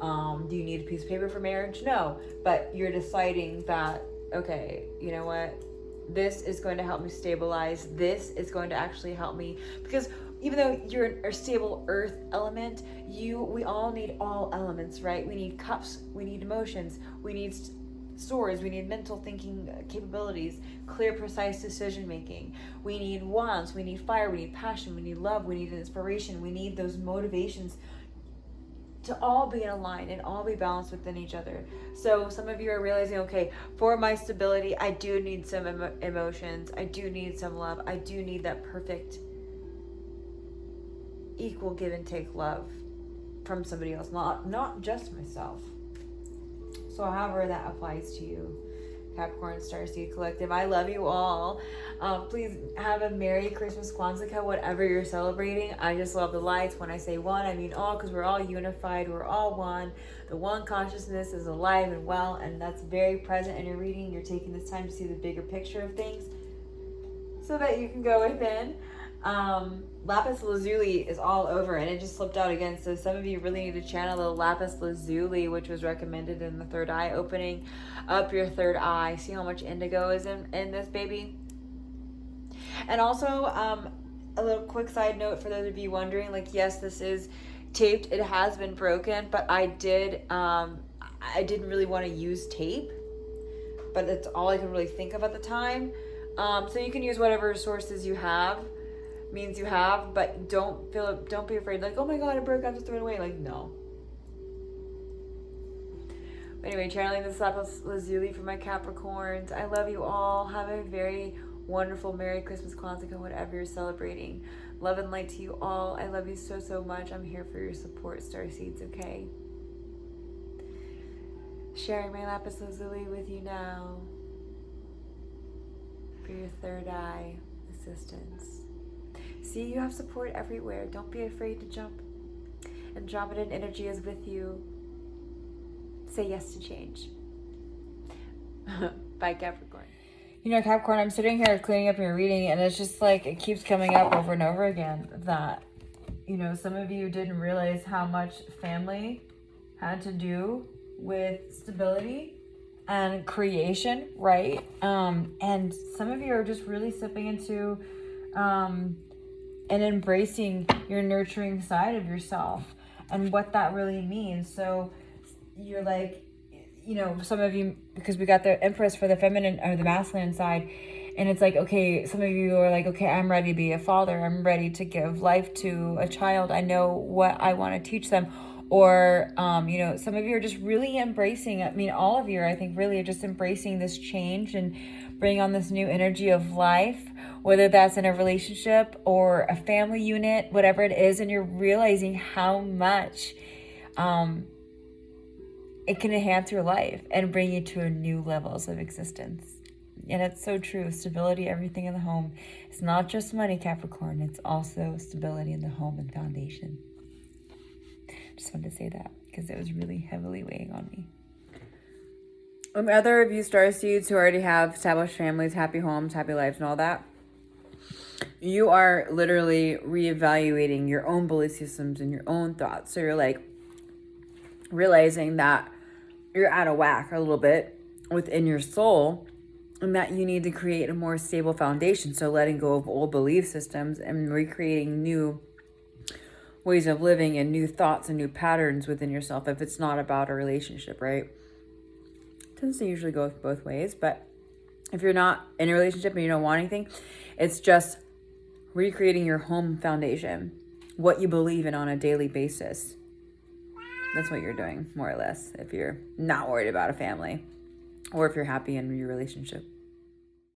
Do you need a piece of paper for marriage? No, but you're deciding that, okay, you know what, this is going to help me stabilize, this is going to actually help me, because even though you're a stable earth element, we all need all elements, right? We need cups, we need emotions, we need swords, we need mental thinking capabilities, clear, precise decision making. We need wands, we need fire, we need passion, we need love, we need inspiration, we need those motivations to all be in line and all be balanced within each other. So some of you are realizing, okay, for my stability, I do need some emotions, I do need some love, I do need that perfect equal give and take love from somebody else, not just myself. So however that applies to you, Capricorn Starseed Collective, I love you all. Please have a Merry Christmas, Kwanzaa, whatever you're celebrating. I just love the lights. When I say one, I mean all, because we're all unified, we're all one. The one consciousness is alive and well, and that's very present in your reading. You're taking this time to see the bigger picture of things so that you can go within. Lapis lazuli is all over, and it just slipped out again, so some of you really need to channel the lapis lazuli, which was recommended in the third eye, opening up your third eye. See how much indigo is in this baby. And also a little quick side note for those of you wondering, like, yes, this is taped, it has been broken, but I didn't really want to use tape, but that's all I could really think of at the time. So you can use whatever sources you have, means you have, but don't be afraid, like, oh my god, it broke, I have to throw it away. Like, no. But anyway, channeling this lapis lazuli for my Capricorns. I love you all. Have a very wonderful Merry Christmas, Kwanzaa, whatever you're celebrating. Love and light to you all. I love you so, so much. I'm here for your support, Starseeds, okay? Sharing my lapis lazuli with you now for your third eye assistance. See, you have support everywhere. Don't be afraid to jump. Andromedan energy is with you. Say yes to change. Bye, Capricorn. You know, Capricorn, I'm sitting here cleaning up your reading, and it's just like it keeps coming up over and over again that, you know, some of you didn't realize how much family had to do with stability and creation, right? And some of you are just really stepping into and embracing your nurturing side of yourself and what that really means. So you're like, you know, some of you, because we got the Empress for the feminine or the masculine side, and it's like, okay, some of you are like, okay, I'm ready to be a father, I'm ready to give life to a child, I know what I want to teach them. Or you know, some of you are just really embracing, I mean, all of you, I think, really are just embracing this change and bringing on this new energy of life, whether that's in a relationship or a family unit, whatever it is, and you're realizing how much it can enhance your life and bring you to new levels of existence. And it's so true. Stability, everything in the home. It's not just money, Capricorn. It's also stability in the home and foundation. Just wanted to say that because it was really heavily weighing on me. Other of you starseeds who already have established families, happy homes, happy lives, and all that, you are literally reevaluating your own belief systems and your own thoughts. So you're like realizing that you're out of whack a little bit within your soul, and that you need to create a more stable foundation. So letting go of old belief systems and recreating new ways of living and new thoughts and new patterns within yourself, if it's not about a relationship, right? It tends to usually go both ways, but if you're not in a relationship and you don't want anything, it's just recreating your home foundation, what you believe in on a daily basis. That's what you're doing, more or less, if you're not worried about a family or if you're happy in your relationship.